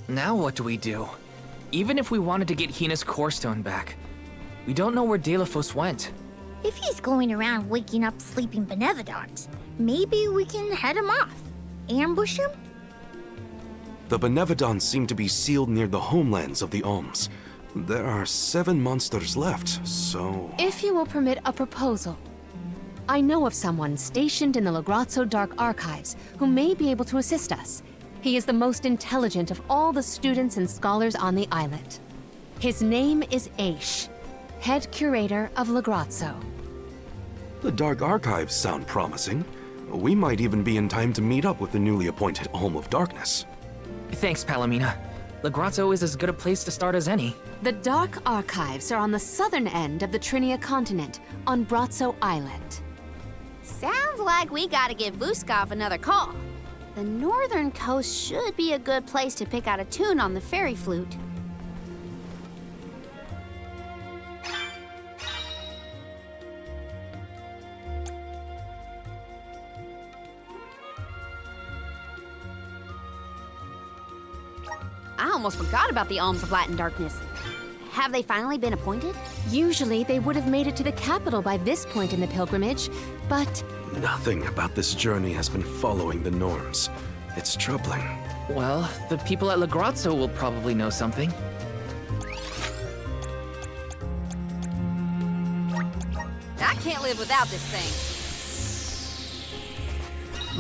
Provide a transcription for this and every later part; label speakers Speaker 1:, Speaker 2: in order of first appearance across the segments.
Speaker 1: Now what do we do? Even if we wanted to get Hina's core stone back, we don't know where Delafos went.
Speaker 2: If he's going around waking up sleeping Benevodons, maybe we can head him off. Ambush him?
Speaker 3: The Benevodons seem to be sealed near the homelands of the Alms. There are 7 monsters left, so...
Speaker 4: If you will permit a proposal. I know of someone stationed in the Lagrazzo Dark Archives who may be able to assist us. He is the most intelligent of all the students and scholars on the islet. His name is Aish, head curator of Lagrazzo.
Speaker 3: The Dark Archives sound promising. We might even be in time to meet up with the newly appointed Alm of Darkness.
Speaker 1: Thanks, Palomina. Lagrazzo is as good a place to start as any.
Speaker 4: The Dark Archives are on the southern end of the Trinia continent, on Brazzo Island.
Speaker 5: Sounds like we gotta give Vuskov another call. The northern coast should be a good place to pick out a tune on the fairy flute. I almost forgot about the Alms of Light and Darkness. Have they finally been appointed?
Speaker 4: Usually they would have made it to the capital by this point in the pilgrimage, but...
Speaker 3: Nothing about this journey has been following the norms. It's troubling.
Speaker 1: Well, the people at Lagrazzo will probably know something.
Speaker 5: I can't live without this thing.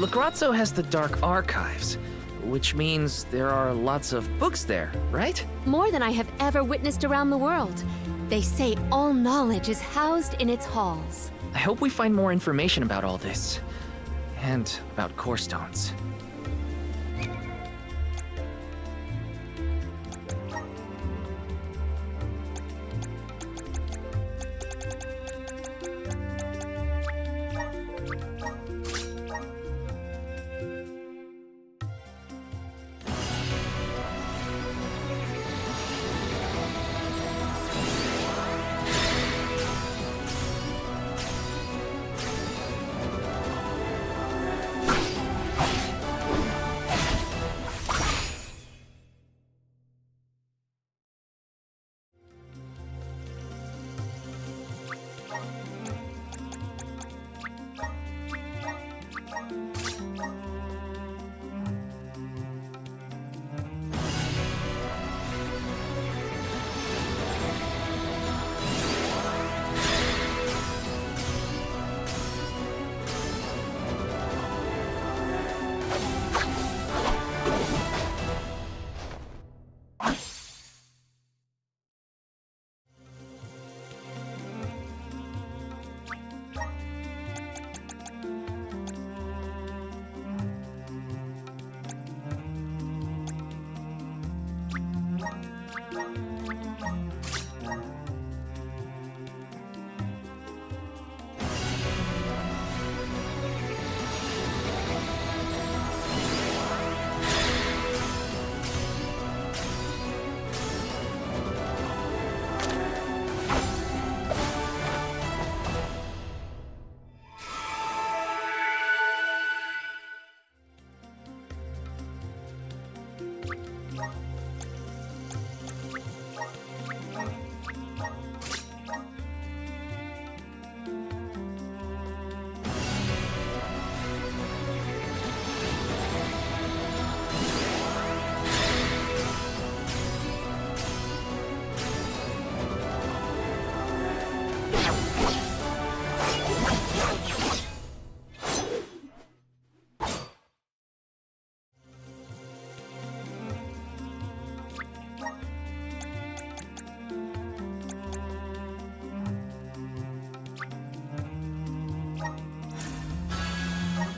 Speaker 1: Lagrazzo has the Dark Archives, which means there are lots of books there, right?
Speaker 4: more than I have ever witnessed around the world. They say all knowledge is housed in its halls.
Speaker 1: I hope we find more information about all this. And about core stones.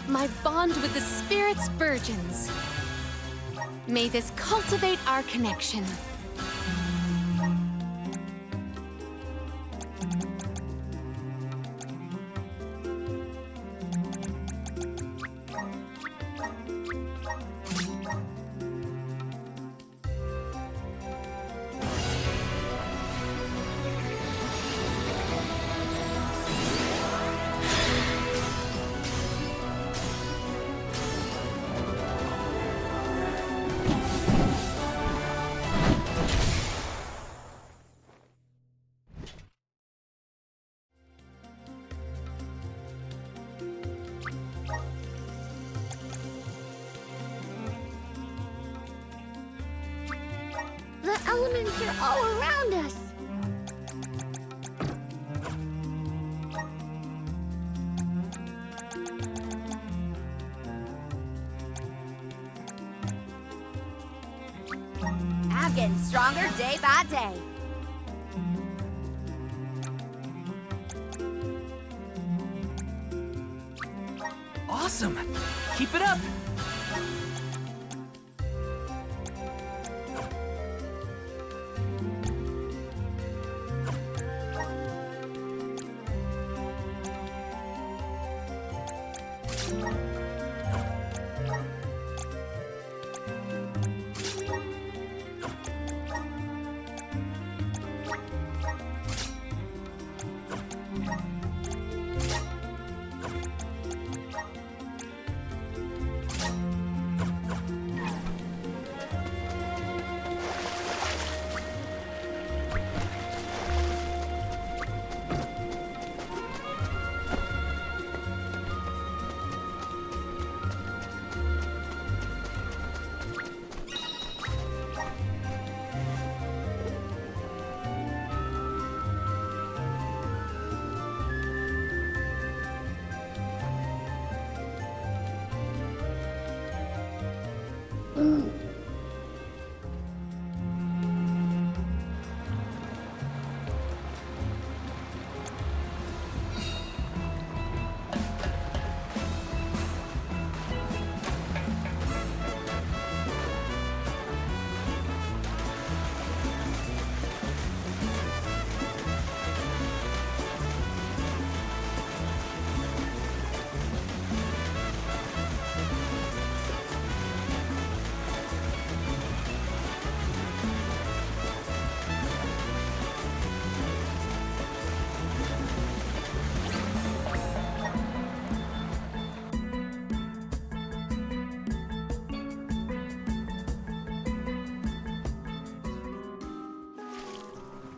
Speaker 4: My bond with the Spirit's virgins. May this cultivate our connection.
Speaker 2: elements are all around us.
Speaker 5: I'm getting stronger day by day.
Speaker 1: Awesome! Keep it up!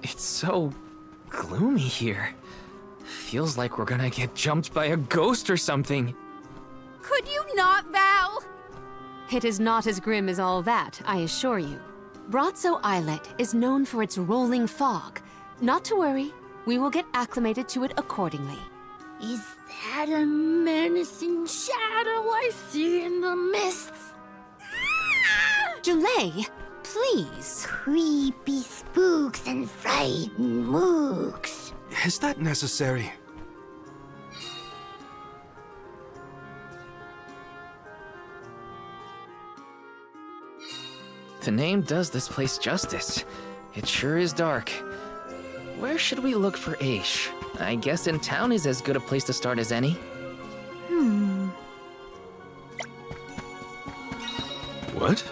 Speaker 1: It's so gloomy here. Feels like we're gonna get jumped by a ghost or something.
Speaker 5: Could you not, Val?
Speaker 4: It is not as grim as all that, I assure you. Brazzo Islet is known for its rolling fog. Not to worry, we will get acclimated to it accordingly.
Speaker 2: Is that a menacing shadow I see in the mists?
Speaker 4: Julay, please.
Speaker 2: Creepy spooks and frightened mooks.
Speaker 3: Is that necessary?
Speaker 1: The name does this place justice. It sure is dark. Where should we look for Aish? I guess in town is as good a place to start as any.
Speaker 3: What?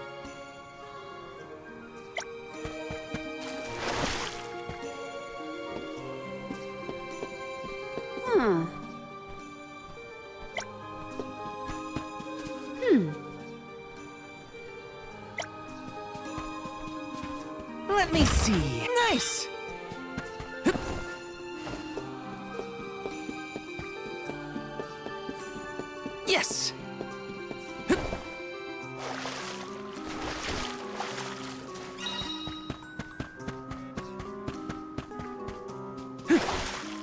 Speaker 1: Let me see. Nice! Yes!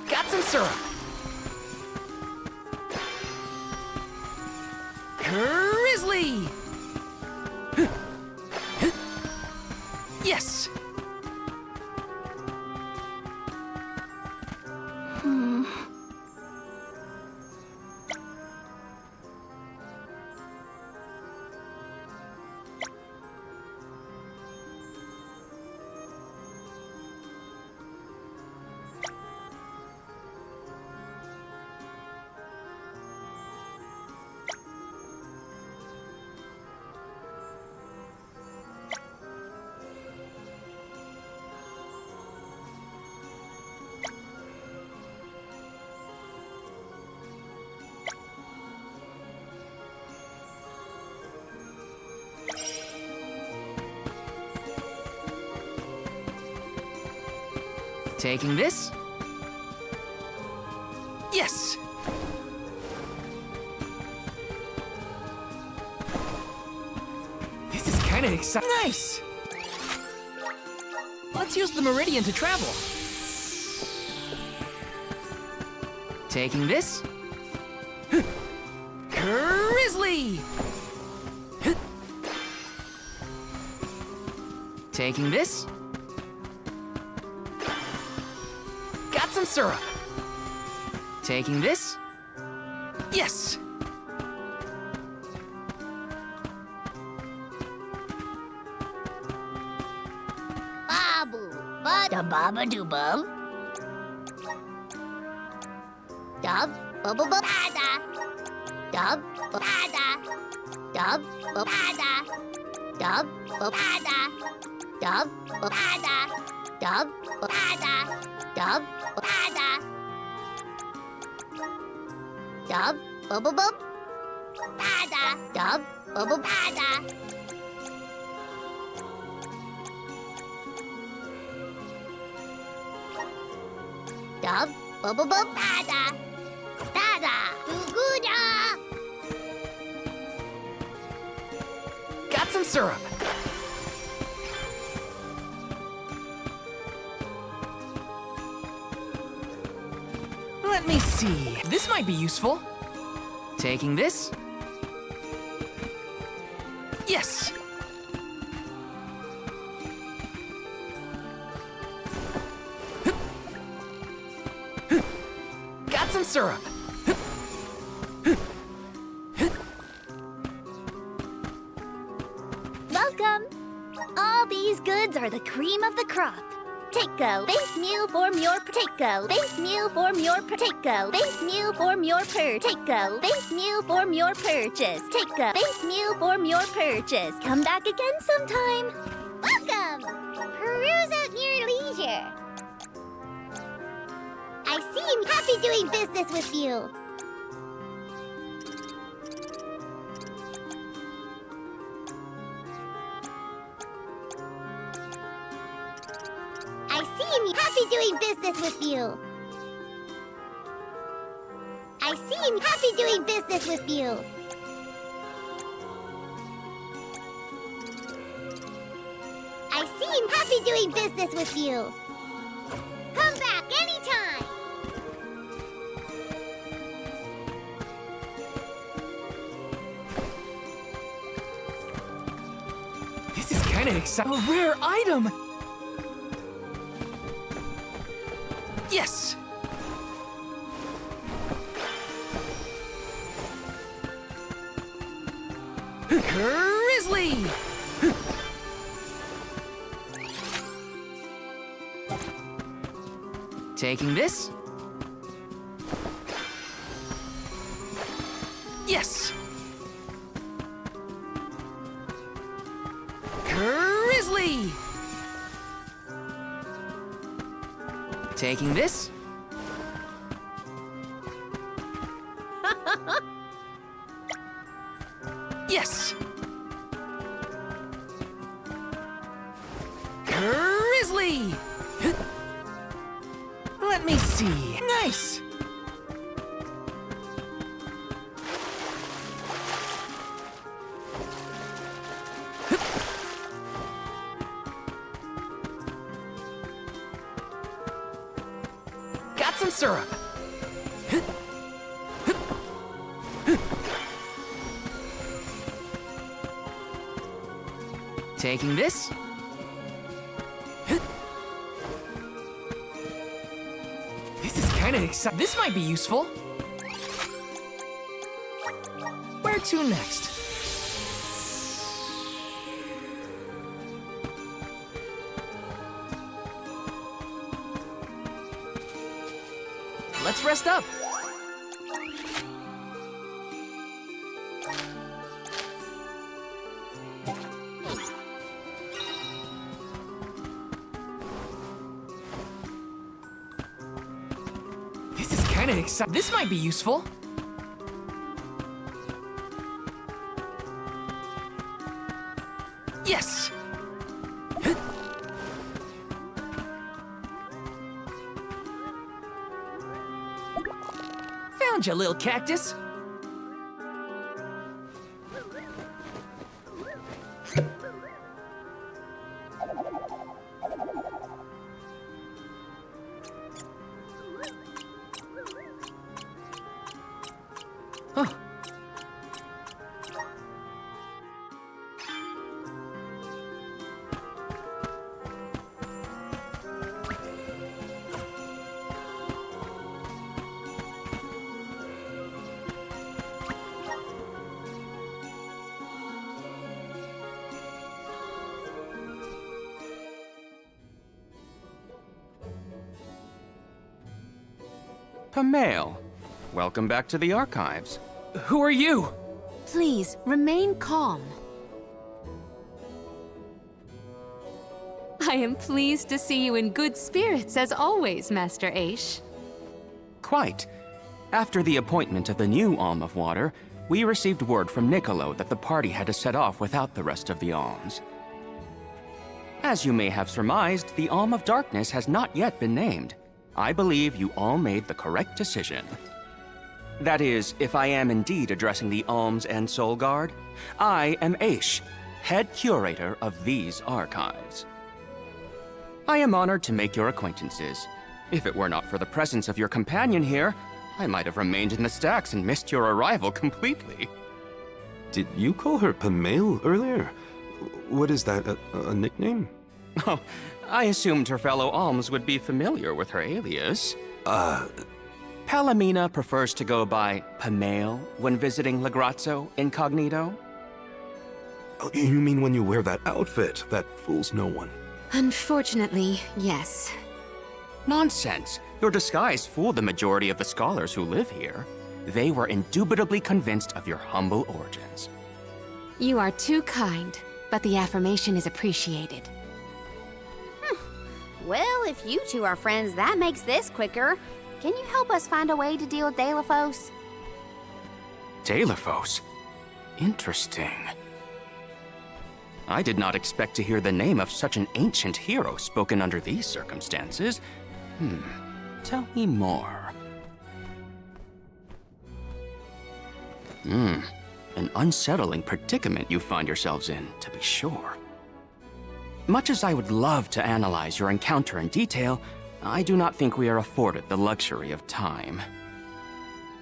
Speaker 1: Got some syrup! Grizzly! Yes! Taking this? Yes! This is kinda exciting. Nice! Let's use the meridian to travel. Taking this. Grizzly! Taking this. Got some syrup. Taking this. Yes!
Speaker 2: Babu, bada baba do bum. Dub, bubble bada. Dub, bada. Dub, bada. Dub, bada. Dub, bada. Dub, bada. Dub, bada. Dub, bubble bub. Bada. Dub, bubble bada. Dub, bubble bub, bada. Bada. Guguda.
Speaker 1: Got some syrup. Let me see. This might be useful. Taking this. Yes! Got some syrup.
Speaker 2: Welcome. All these goods are the cream of the crop. Take a thank you for your take a thank you for your take a thank you for your take a thank you for your purchase. Take a thank you for your purchase. Come back again sometime. Welcome. Peruse at your leisure. I seem happy doing business with you. I seem happy doing business with you. I seem happy doing business with you. I seem happy doing business with you. Come back anytime.
Speaker 1: This is kind of exciting. A rare item! Yes! Grizzly! Taking this. Yes! Grizzly! Taking this. Yes! Grizzly! Let me see. Nice! Got some syrup. Taking this. This is kind of exciting. This might be useful. Where to next? Let's rest up. This is kind of exciting. This might be useful. Yes! Found you, little cactus.
Speaker 6: Pamail, welcome back to the archives.
Speaker 1: Who are you?
Speaker 4: Please, remain calm. I am pleased to see you in good spirits, as always, Master Aish.
Speaker 6: Quite. After the appointment of the new Alm of Water, we received word from Niccolo that the party had to set off without the rest of the alms. As you may have surmised, the Alm of Darkness has not yet been named. I believe you all made the correct decision. That is, if I am indeed addressing the Alms and Soul Guard, I am Aish, head curator of these archives. I am honored to make your acquaintances. If it were not for the presence of your companion here, I might have remained in the stacks and missed your arrival completely.
Speaker 3: Did you call her Pamail earlier? What is that, a nickname?
Speaker 6: Oh, I assumed her fellow alms would be familiar with her alias. Palomina prefers to go by Pamail when visiting Legrazzo incognito.
Speaker 3: Oh, you mean when you wear that outfit that fools no one?
Speaker 4: Unfortunately, yes.
Speaker 6: Nonsense. Your disguise fooled the majority of the scholars who live here. They were indubitably convinced of your humble origins.
Speaker 4: You are too kind, but the affirmation is appreciated.
Speaker 5: Well, if you two are friends, that makes this quicker. Can you help us find a way to deal with Delaphos?
Speaker 6: Delaphos? Interesting. I did not expect to hear the name of such an ancient hero spoken under these circumstances. Tell me more. An unsettling predicament you find yourselves in, to be sure. Much as I would love to analyze your encounter in detail, I do not think we are afforded the luxury of time.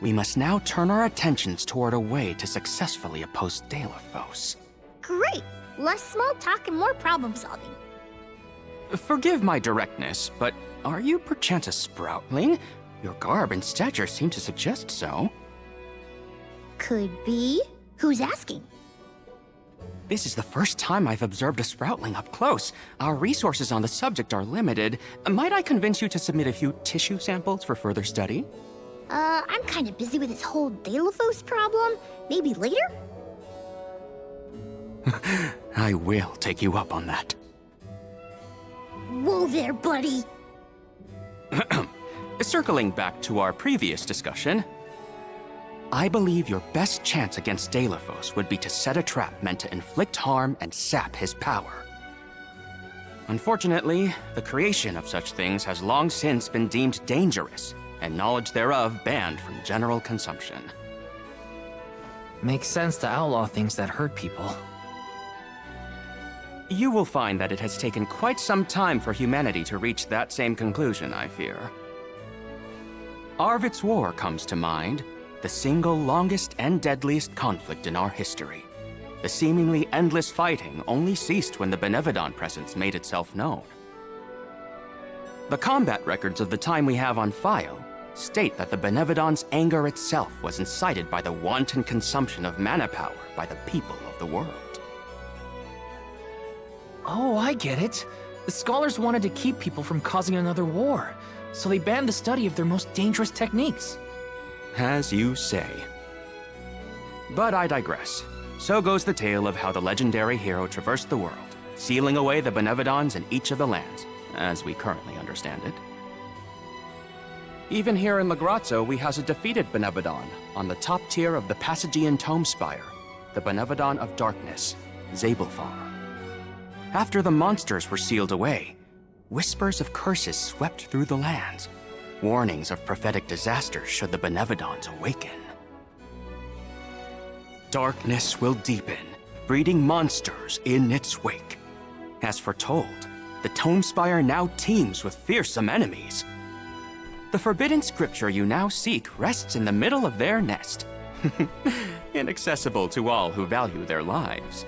Speaker 6: We must now turn our attentions toward a way to successfully oppose Delaphos.
Speaker 2: Great! Less small talk and more problem solving.
Speaker 6: Forgive my directness, but are you perchance a sproutling? Your garb and stature seem to suggest so.
Speaker 2: Could be. Who's asking?
Speaker 6: This is the first time I've observed a sproutling up close. Our resources on the subject are limited. Might I convince you to submit a few tissue samples for further study?
Speaker 2: I'm kind of busy with this whole Delaphos problem. Maybe later?
Speaker 6: I will take you up on that.
Speaker 2: Whoa there, buddy!
Speaker 6: Circling back to our previous discussion, I believe your best chance against Delaphos would be to set a trap meant to inflict harm and sap his power. Unfortunately, the creation of such things has long since been deemed dangerous, and knowledge thereof banned from general consumption.
Speaker 1: Makes sense to outlaw things that hurt people.
Speaker 6: You will find that it has taken quite some time for humanity to reach that same conclusion, I fear. Arvid's War comes to mind, the single longest and deadliest conflict in our history. The seemingly endless fighting only ceased when the Benevodon presence made itself known. The combat records of the time we have on file state that the Benevodon's anger itself was incited by the wanton consumption of mana power by the people of the world.
Speaker 1: Oh, I get it. The scholars wanted to keep people from causing another war, so they banned the study of their most dangerous techniques.
Speaker 6: As you say. But I digress. So goes the tale of how the legendary hero traversed the world, sealing away the Benevodons in each of the lands, as we currently understand it. Even here in Legrazzo, we house a defeated Benevodon on the top tier of the Passagean Tomespire, the Benevodon of Darkness, Zable Fahr. After the monsters were sealed away, whispers of curses swept through the lands, warnings of prophetic disaster should the Benevodons awaken. Darkness will deepen, breeding monsters in its wake. As foretold, the Tomespire now teems with fearsome enemies. The forbidden scripture you now seek rests in the middle of their nest. Inaccessible to all who value their lives.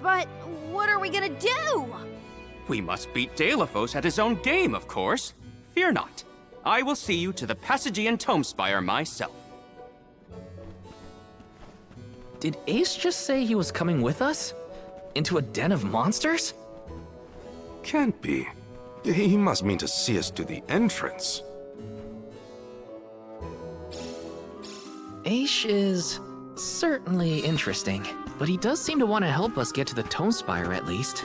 Speaker 5: But what are we gonna do?
Speaker 6: We must beat Deilephos at his own game, of course. Fear not. I will see you to the Passagean Tomespire myself.
Speaker 1: Did Ace just say he was coming with us? Into a den of monsters?
Speaker 3: Can't be. He must mean to see us to the entrance.
Speaker 1: Ace is certainly interesting, but he does seem to want to help us get to the Tomespire at least.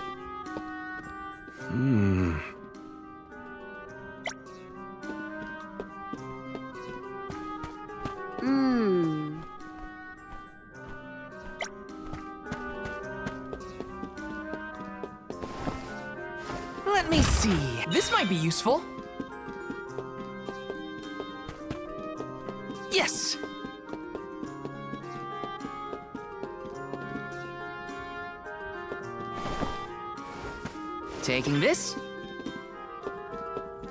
Speaker 1: Let me see. This might be useful. Yes! Taking this?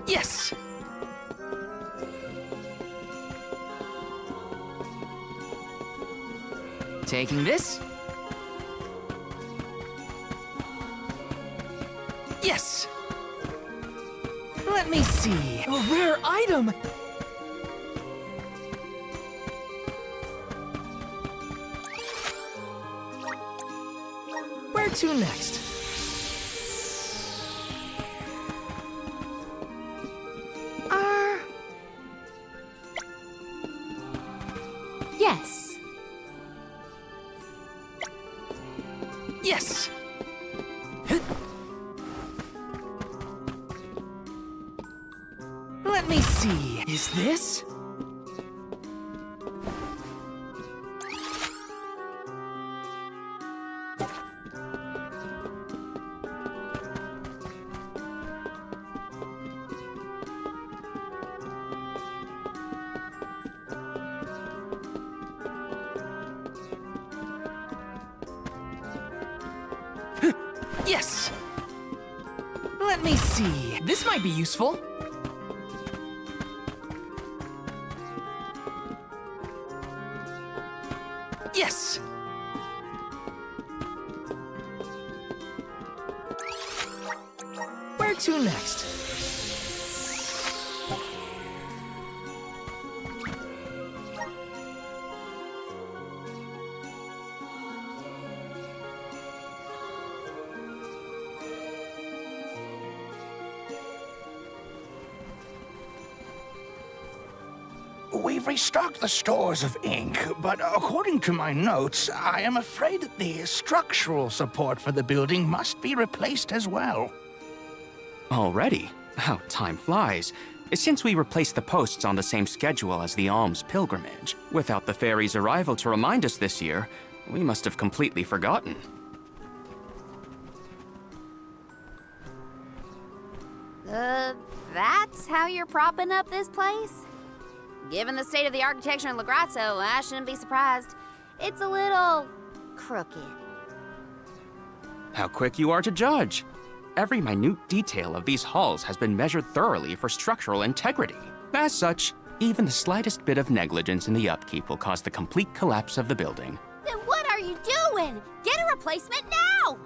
Speaker 1: Yes! Taking this? Yes! Let me see. A rare item! Where to next?
Speaker 4: Yes.
Speaker 1: Yes! Let me see. Is this? Yes! Let me see. This might be useful. Yes! Where to next?
Speaker 7: We've restocked the stores of ink, but according to my notes, I am afraid that the structural support for the building must be replaced as well.
Speaker 6: Already? How time flies. Since we replaced the posts on the same schedule as the alms pilgrimage, without the Faerie's arrival to remind us this year, we must have completely forgotten.
Speaker 5: That's how you're propping up this place? Given the state of the architecture in Lagrazzo, I shouldn't be surprised. It's a little crooked.
Speaker 6: How quick you are to judge. Every minute detail of these halls has been measured thoroughly for structural integrity. As such, even the slightest bit of negligence in the upkeep will cause the complete collapse of the building.
Speaker 5: Then what are you doing? Get a replacement now!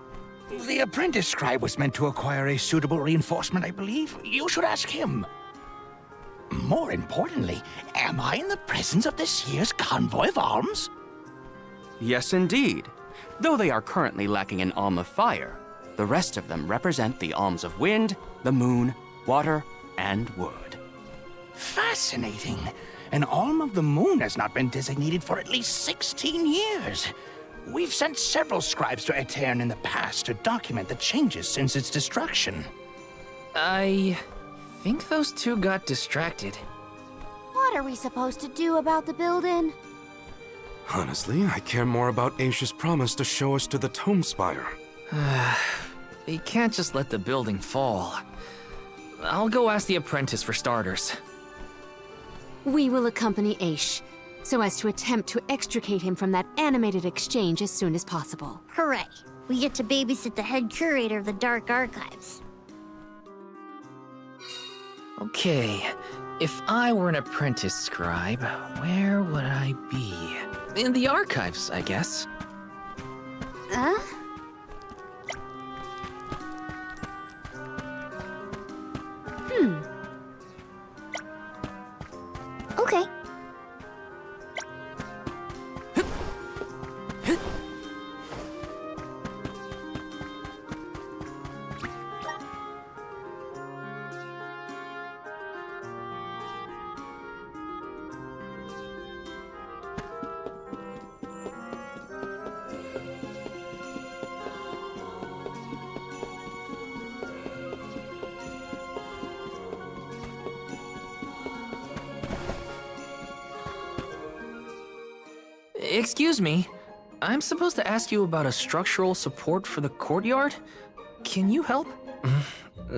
Speaker 7: The apprentice scribe was meant to acquire a suitable reinforcement, I believe. You should ask him. More importantly, am I in the presence of this year's convoy of alms?
Speaker 6: Yes, indeed. Though they are currently lacking an alm of fire, the rest of them represent the alms of wind, the moon, water, and wood.
Speaker 7: Fascinating. An alm of the moon has not been designated for at least 16 years. We've sent several scribes to Acorn in the past to document the changes since its destruction.
Speaker 1: I think those two got distracted.
Speaker 5: What are we supposed to do about the building?
Speaker 3: Honestly, I care more about Aisha's promise to show us to the Tomespire.
Speaker 1: We can't just let the building fall. I'll go ask the apprentice for starters.
Speaker 4: We will accompany Aish, so as to attempt to extricate him from that animated exchange as soon as possible.
Speaker 2: Hooray! We get to babysit the head curator of the Dark Archives.
Speaker 1: Okay, If I were an apprentice scribe, where would I be? In the archives, I guess.
Speaker 5: Huh?
Speaker 2: Okay.
Speaker 1: Excuse me, I'm supposed to ask you about a structural support for the courtyard? Can you help?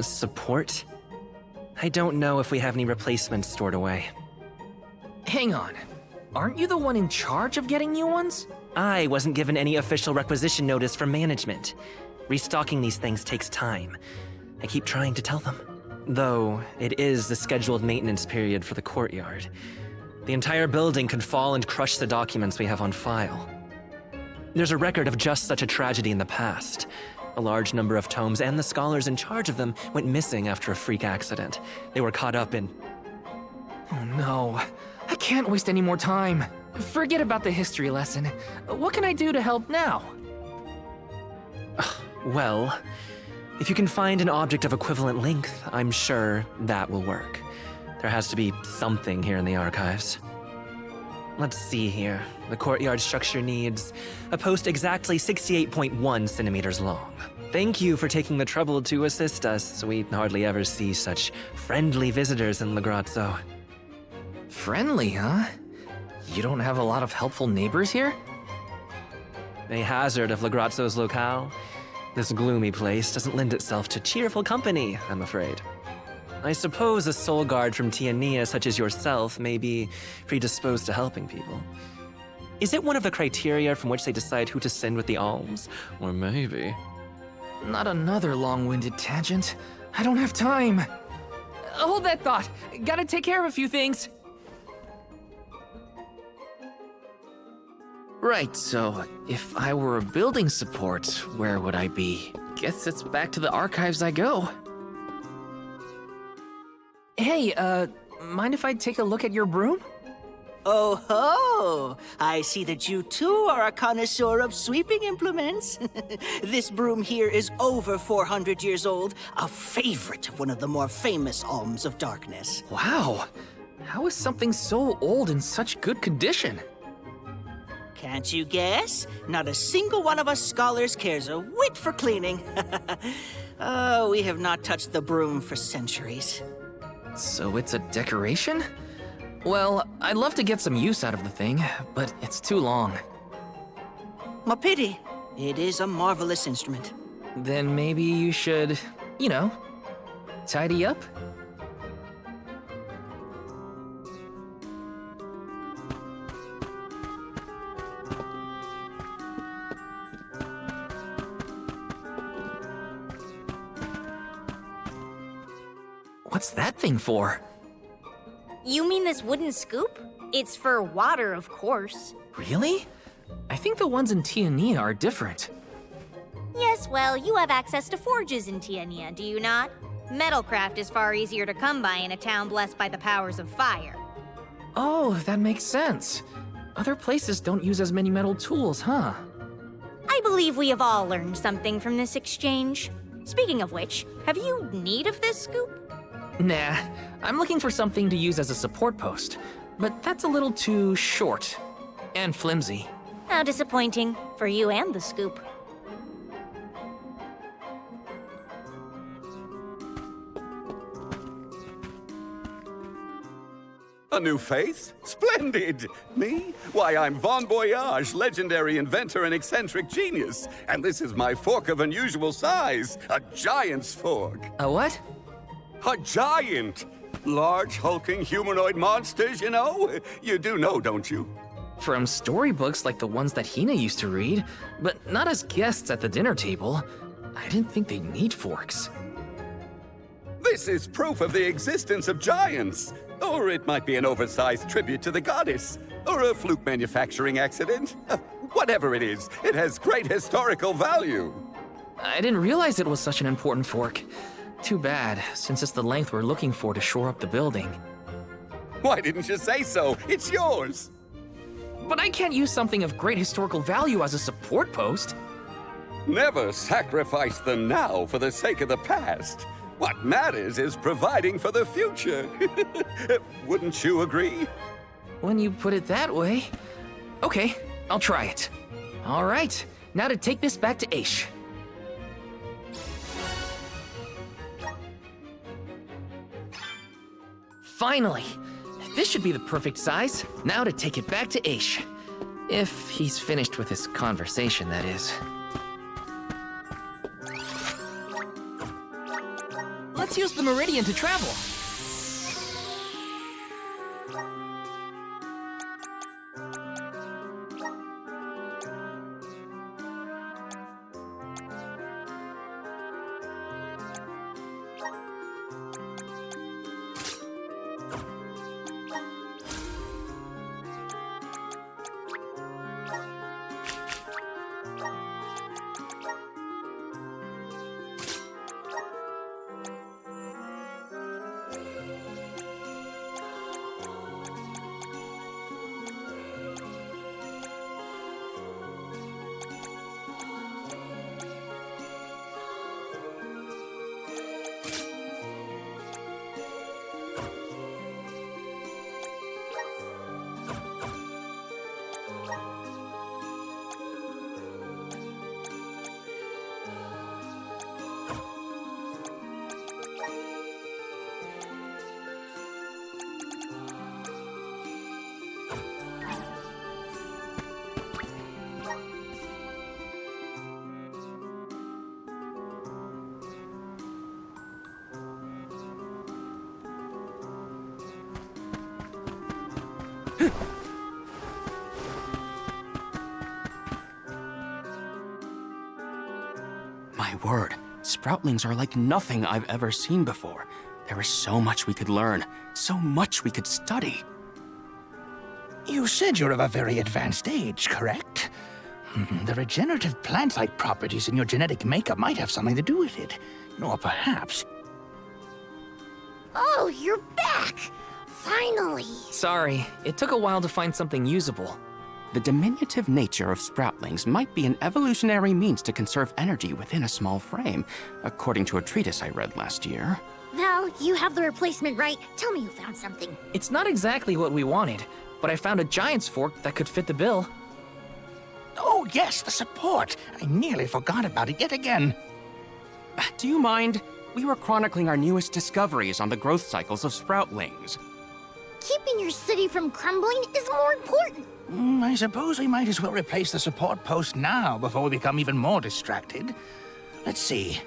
Speaker 8: Support? I don't know if we have any replacements stored away.
Speaker 1: Hang on, aren't you the one in charge of getting new ones?
Speaker 8: I wasn't given any official requisition notice from management. Restocking these things takes time. I keep trying to tell them. Though, it is the scheduled maintenance period for the courtyard. The entire building could fall and crush the documents we have on file. There's a record of just such a tragedy in the past. A large number of tomes and the scholars in charge of them went missing after a freak accident. They were caught up in...
Speaker 1: Oh no, I can't waste any more time. Forget about the history lesson. What can I do to help now?
Speaker 8: Well, if you can find an object of equivalent length, I'm sure that will work. There has to be something here in the archives. Let's see here. The courtyard structure needs a post exactly 68.1 centimeters long. Thank you for taking the trouble to assist us. We hardly ever see such friendly visitors in Legrazzo.
Speaker 1: Friendly, huh? You don't have a lot of helpful neighbors here?
Speaker 8: A hazard of Legrazzo's locale. This gloomy place doesn't lend itself to cheerful company, I'm afraid. I suppose a soul guard from Tiania such as yourself may be predisposed to helping people. Is it one of the criteria from which they decide who to send with the alms? Or maybe...
Speaker 1: Not another long-winded tangent. I don't have time. Hold that thought. Gotta take care of a few things. Right, so if I were a building support, where would I be? Guess it's back to the archives I go. Hey, mind if I take a look at your broom?
Speaker 9: Oh ho! I see that you too are a connoisseur of sweeping implements. This broom here is over 400 years old, a favorite of one of the more famous alms of darkness.
Speaker 1: Wow, how is something so old in such good condition?
Speaker 9: Can't you guess? Not a single one of us scholars cares a whit for cleaning. Oh, we have not touched the broom for centuries.
Speaker 1: So it's a decoration? Well, I'd love to get some use out of the thing, but it's too long.
Speaker 9: A pity. It is a marvelous instrument.
Speaker 1: Then maybe you should, tidy up? What's that thing for?
Speaker 2: You mean this wooden scoop? It's for water, of course.
Speaker 1: Really? I think the ones in Tiania are different.
Speaker 2: Yes, well, you have access to forges in Tiania, do you not? Metalcraft is far easier to come by in a town blessed by the powers of fire.
Speaker 1: Oh, that makes sense. Other places don't use as many metal tools, huh?
Speaker 2: I believe we have all learned something from this exchange. Speaking of which, have you need of this scoop?
Speaker 1: Nah, I'm looking for something to use as a support post, but that's a little too short and flimsy.
Speaker 2: How disappointing for you and the scoop.
Speaker 10: A new face? Splendid! Me? Why, I'm Bon Voyage, legendary inventor and eccentric genius. And this is my fork of unusual size, a giant's fork.
Speaker 1: A what?
Speaker 10: A giant! Large, hulking humanoid monsters, you know? You do know, don't you?
Speaker 1: From storybooks like the ones that Hina used to read, but not as guests at the dinner table. I didn't think they'd need forks.
Speaker 10: This is proof of the existence of giants. Or it might be an oversized tribute to the goddess. Or a fluke manufacturing accident. Whatever it is, it has great historical value.
Speaker 1: I didn't realize it was such an important fork. Too bad, since it's the length we're looking for to shore up the building.
Speaker 10: Why didn't you say so? It's yours.
Speaker 1: But I can't use something of great historical value as a support post.
Speaker 10: Never sacrifice them now for the sake of the past. What matters is providing for the future. Wouldn't you agree?
Speaker 1: When you put it that way. Okay, I'll try it. All right, now to take this back to Aish. Finally! This should be the perfect size. Now to take it back to Aish. If he's finished with his conversation, that is. Let's use the Meridian to travel.
Speaker 6: My word, sproutlings are like nothing I've ever seen before. There is so much we could learn, so much we could study.
Speaker 7: You said you're of a very advanced age, correct? The regenerative plant-like properties in your genetic makeup might have something to do with it. Or perhaps...
Speaker 2: Oh, you're back! Finally!
Speaker 1: Sorry, it took a while to find something usable.
Speaker 6: The diminutive nature of sproutlings might be an evolutionary means to conserve energy within a small frame, according to a treatise I read last year.
Speaker 2: Val, you have the replacement, right? Tell me you found something.
Speaker 1: It's not exactly what we wanted, but I found a giant's fork that could fit the bill.
Speaker 7: Oh yes, the support! I nearly forgot about it yet again.
Speaker 6: Do you mind? We were chronicling our newest discoveries on the growth cycles of sproutlings.
Speaker 2: Keeping your city from crumbling is more important.
Speaker 7: I suppose we might as well replace the support post now before we become even more distracted. Let's see.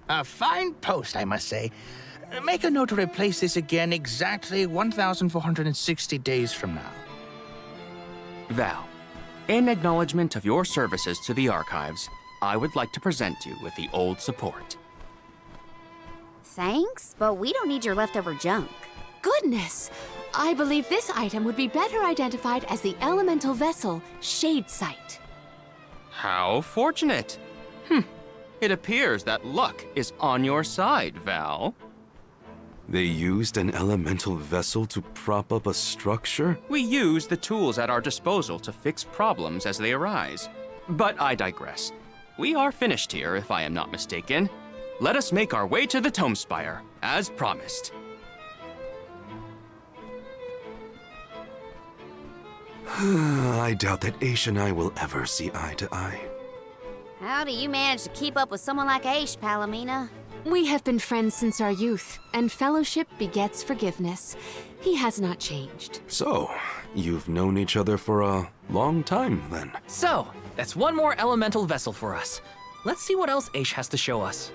Speaker 7: A fine post, I must say. Make a note to replace this again exactly 1,460 days from now.
Speaker 6: Val, in acknowledgement of your services to the archives, I would like to present you with the old support.
Speaker 5: Thanks, but we don't need your leftover junk.
Speaker 4: Goodness! I believe this item would be better identified as the elemental vessel, Shade Sight.
Speaker 6: How fortunate! It appears that luck is on your side, Val.
Speaker 3: They used an elemental vessel to prop up a structure?
Speaker 6: We use the tools at our disposal to fix problems as they arise. But I digress. We are finished here, if I am not mistaken. Let us make our way to the Tomespire, as promised.
Speaker 3: I doubt that Aish and I will ever see eye to eye.
Speaker 5: How do you manage to keep up with someone like Aish, Palomina?
Speaker 4: We have been friends since our youth, and fellowship begets forgiveness. He has not changed.
Speaker 3: So, you've known each other for a long time, then?
Speaker 1: So, that's one more elemental vessel for us. Let's see what else Aish has to show us.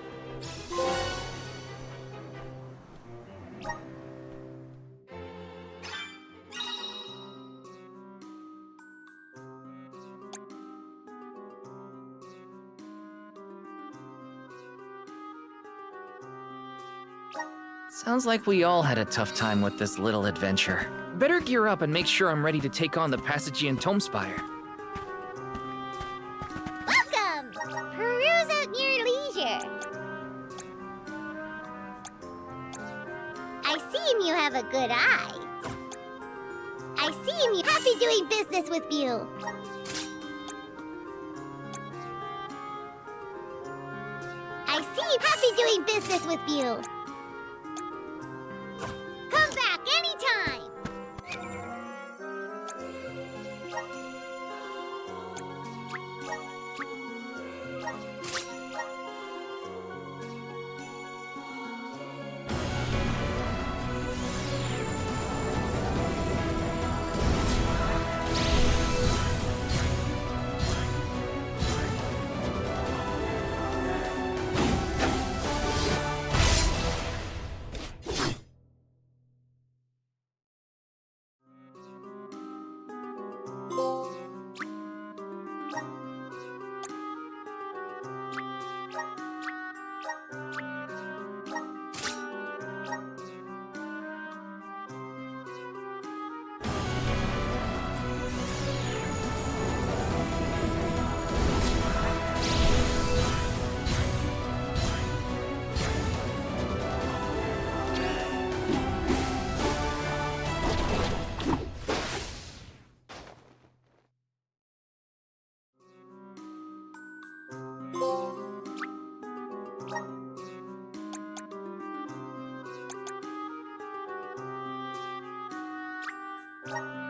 Speaker 1: Sounds like we all had a tough time with this little adventure. Better gear up and make sure I'm ready to take on the Passagean Tomespire.
Speaker 2: Welcome! Peruse at your leisure. I seem you have a good eye. I seem you happy doing business with you. I seem happy doing business with you. Come back anytime.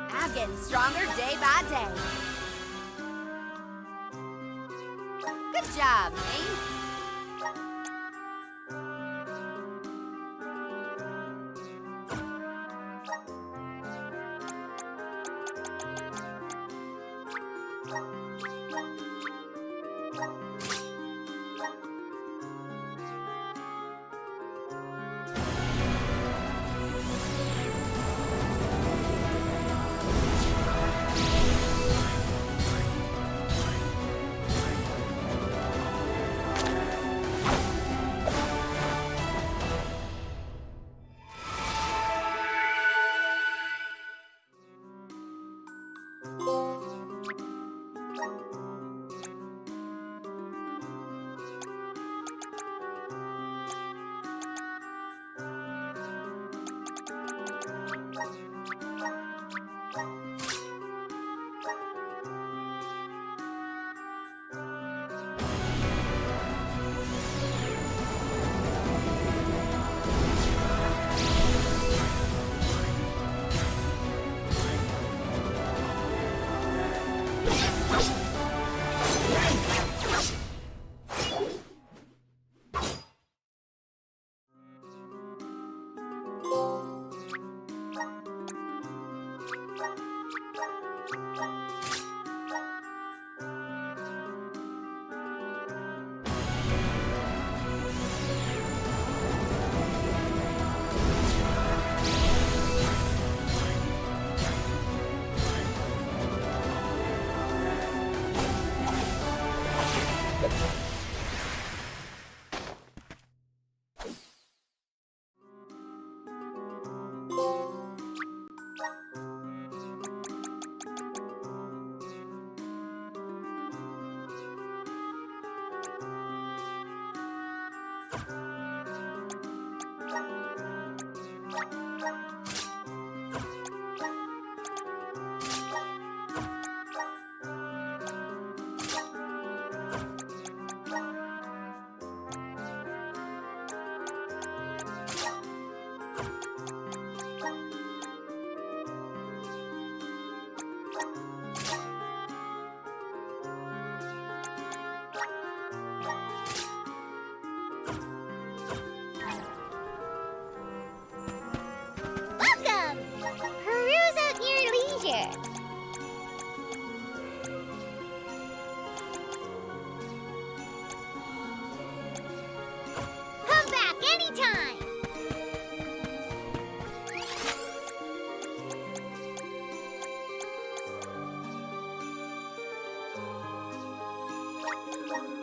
Speaker 5: I'm getting stronger day by day. Good job, Maine.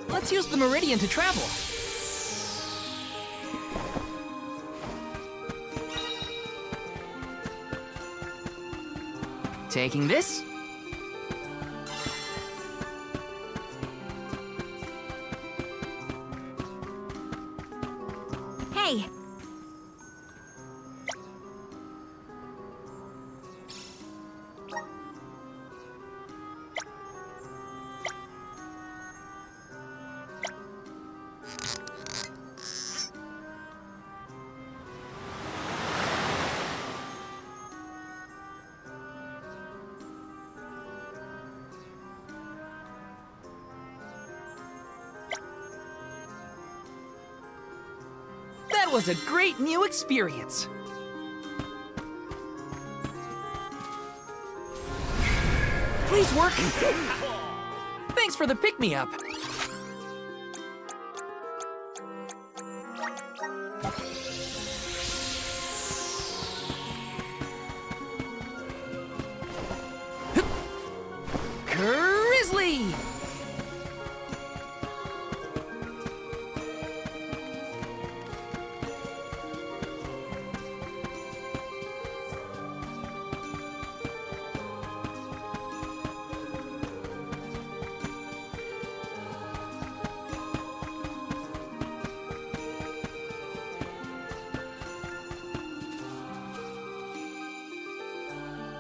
Speaker 1: Let's use the Meridian to travel. Taking this.
Speaker 2: Hey!
Speaker 1: That was a great new experience. Please work. Thanks for the pick-me-up. Grizzly!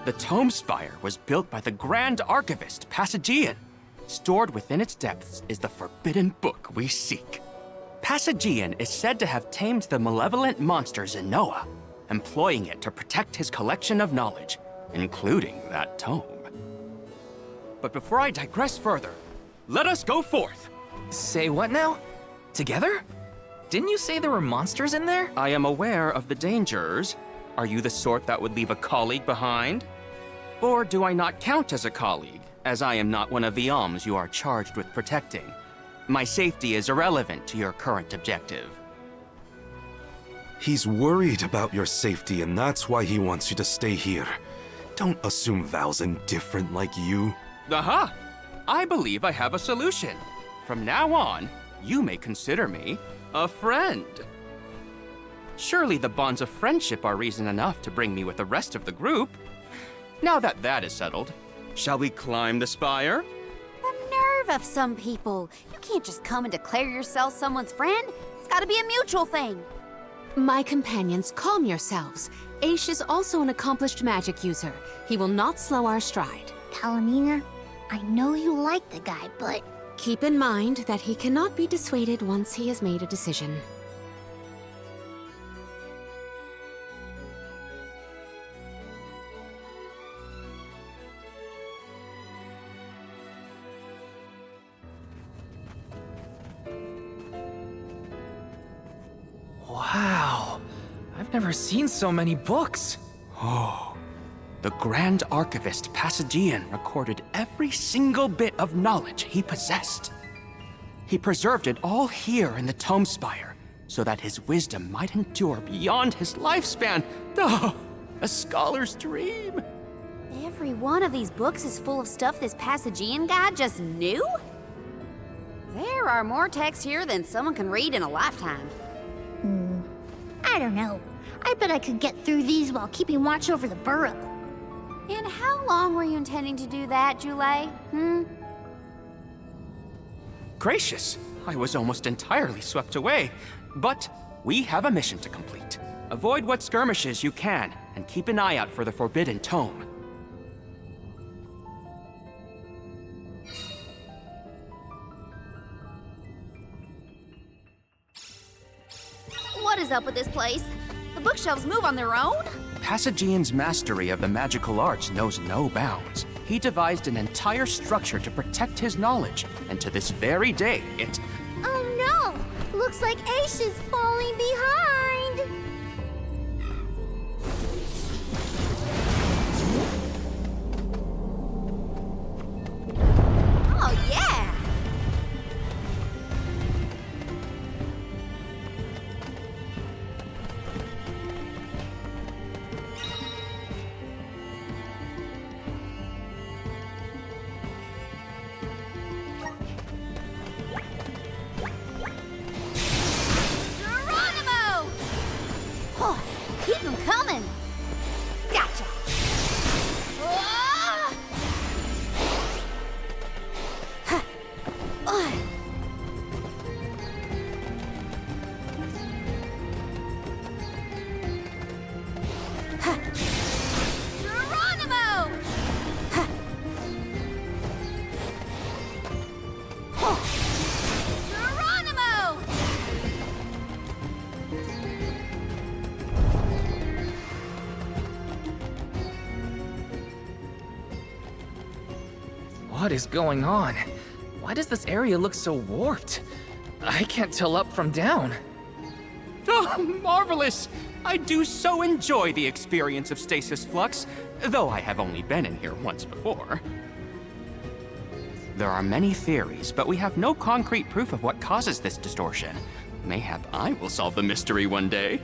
Speaker 6: The Tomespire was built by the Grand Archivist, Passagean. Stored within its depths is the forbidden book we seek. Passagean is said to have tamed the malevolent monster Zehnoa, employing it to protect his collection of knowledge, including that tome. But before I digress further, let us go forth.
Speaker 1: Say what now? Together? Didn't you say there were monsters in there?
Speaker 6: I am aware of the dangers. Are you the sort that would leave a colleague behind? Or do I not count as a colleague, as I am not one of the alms you are charged with protecting? My safety is irrelevant to your current objective.
Speaker 3: He's worried about your safety, and that's why he wants you to stay here. Don't assume Val's indifferent like you.
Speaker 6: Aha! I believe I have a solution. From now on, you may consider me a friend. Surely the bonds of friendship are reason enough to bring me with the rest of the group. Now that that is settled, shall we climb the spire?
Speaker 5: The nerve of some people. You can't just come and declare yourself someone's friend. It's gotta be a mutual thing.
Speaker 4: My companions, calm yourselves. Aish is also an accomplished magic user. He will not slow our stride.
Speaker 2: Palomina, I know you like the guy, but...
Speaker 4: Keep in mind that he cannot be dissuaded once he has made a decision.
Speaker 1: Wow. I've never seen so many books.
Speaker 6: Oh, the Grand Archivist Passagean recorded every single bit of knowledge he possessed. He preserved it all here in the Tomespire, so that his wisdom might endure beyond his lifespan. Oh, a scholar's dream.
Speaker 5: Every one of these books is full of stuff this Passagean guy just knew? There are more texts here than someone can read in a lifetime.
Speaker 2: I don't know. I bet I could get through these while keeping watch over the burrow.
Speaker 5: And how long were you intending to do that, Jule?
Speaker 6: Gracious, I was almost entirely swept away. But we have a mission to complete. Avoid what skirmishes you can, and keep an eye out for the Forbidden Tome.
Speaker 5: What is up with this place? The bookshelves move on their own?
Speaker 6: Passagean's mastery of the magical arts knows no bounds. He devised an entire structure to protect his knowledge, and to this very day, it...
Speaker 2: Oh no! Looks like Aish is falling behind!
Speaker 5: Oh, yeah! Geronimo! Geronimo!
Speaker 1: What is going on? Why does this area look so warped? I can't tell up from down.
Speaker 6: Oh, marvelous! I do so enjoy the experience of stasis flux, though I have only been in here once before. There are many theories, but we have no concrete proof of what causes this distortion. Mayhap I will solve the mystery one day.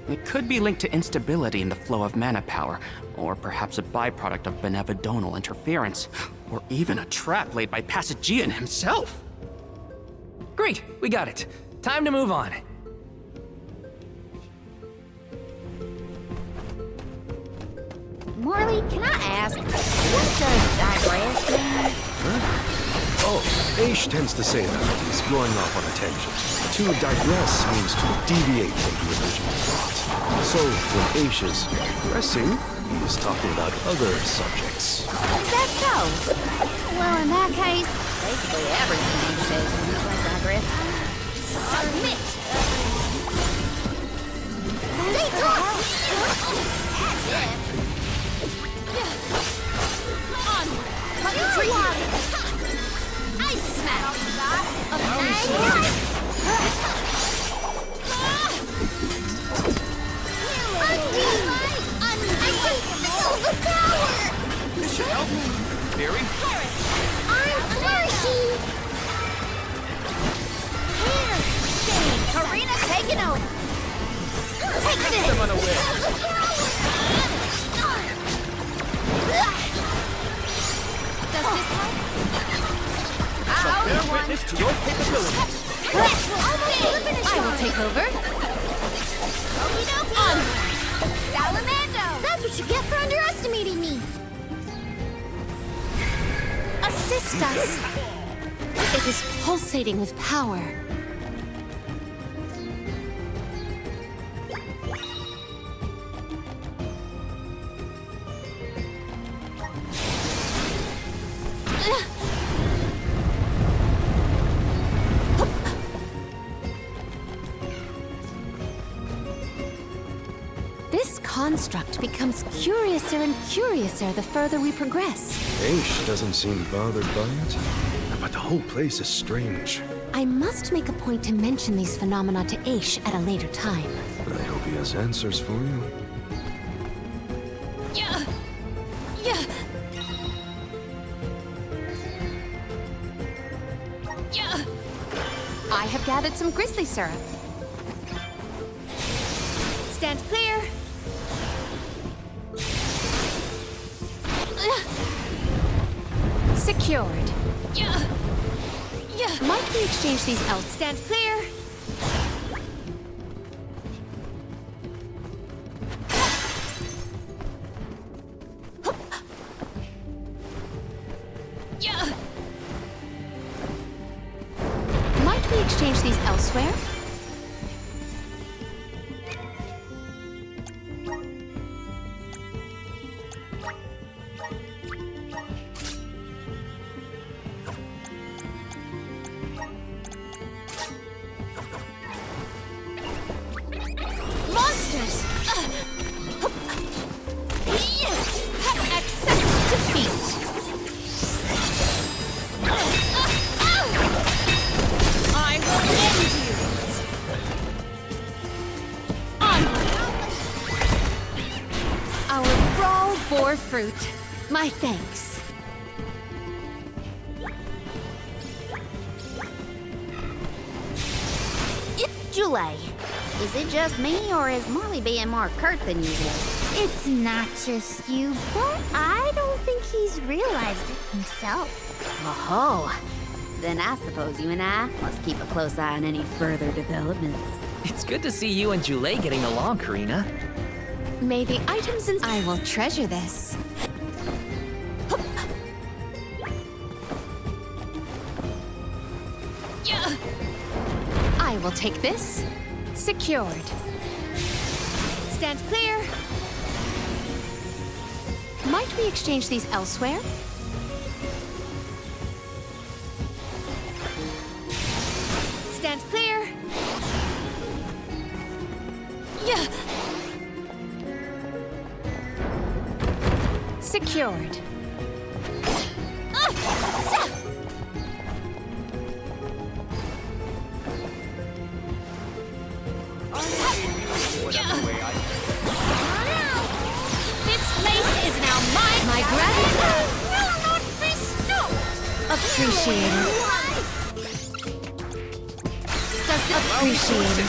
Speaker 6: It could be linked to instability in the flow of mana power, or perhaps a byproduct of benevodonal interference, or even a trap laid by Passagean himself.
Speaker 1: Great, we got it. Time to move on.
Speaker 5: Morley, can I ask, what does digress mean?
Speaker 3: Oh, Aish tends to say that. He's going off on a tangent. To digress means to deviate from the original thought. So, when Aish is digressing, he is talking about other subjects.
Speaker 5: Is that so? Well, in that case, basically everything he says is like digress. Submit! Stay taut! That's it. On! Coming to you! Ice smash! Feel the power!
Speaker 6: This should help. Faerie?
Speaker 2: I'm flourishing!
Speaker 5: Here! Karina taking over! Take this!
Speaker 1: I'm unaware.
Speaker 5: Does this help?
Speaker 7: Bear witness to your capabilities.
Speaker 5: I will take over. On! Salamando!
Speaker 2: That's what you get for underestimating me!
Speaker 4: Assist us! It is pulsating with power. This construct becomes curiouser and curiouser the further we progress.
Speaker 3: Aish doesn't seem bothered by it, but the whole place is strange.
Speaker 4: I must make a point to mention these phenomena to Aish at a later time.
Speaker 3: I hope he has answers for you.
Speaker 4: Yeah. Yeah. Yeah. I have gathered some grizzly syrup. Stand clear. Secured. Yeah. Yeah. Might we exchange these out? Stand clear. Yeah. Might we exchange these elsewhere? Monsters! Yes! Accept defeat! I will end you! Onward! Our brawl bore fruit. My thanks.
Speaker 5: Julie, is it just me, or is Morley being more curt than usual?
Speaker 2: It's not just you, but I don't think he's realized it himself.
Speaker 5: Oh, then I suppose you and I must keep a close eye on any further developments.
Speaker 1: It's good to see you and Jule getting along, Karina.
Speaker 4: May the items in... I will treasure this. I will take this. Secured. Stand clear. Might we exchange these elsewhere? Stand clear. Secured.
Speaker 2: This place is now mine.
Speaker 4: My gratitude.
Speaker 2: Will not be stopped.
Speaker 4: Appreciated. Appreciated.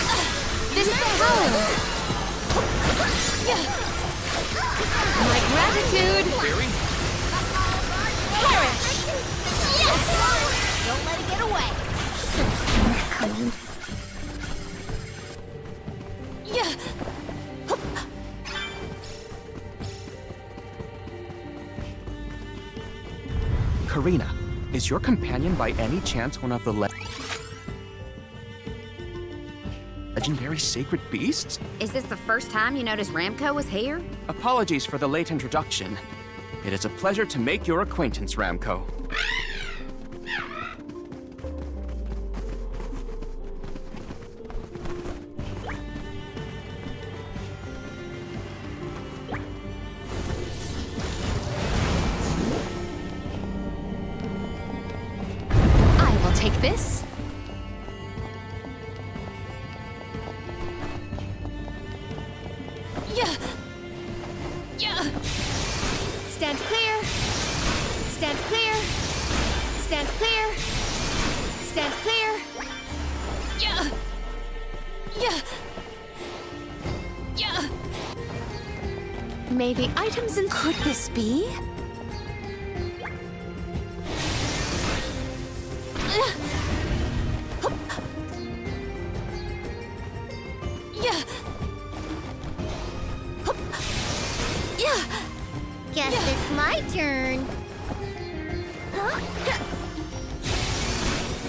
Speaker 4: This power. My gratitude.
Speaker 2: Perish. Yes. Don't let it get away.
Speaker 6: Karina, is your companion by any chance one of the legendary sacred beasts?
Speaker 5: Is this the first time you noticed Ramco was here?
Speaker 6: Apologies for the late introduction. It is a pleasure to make your acquaintance, Ramco.
Speaker 4: I will take this. Stand clear. Stand clear. Stand clear. Stand clear. Maybe items in. Could this be?
Speaker 2: Guess it's my turn.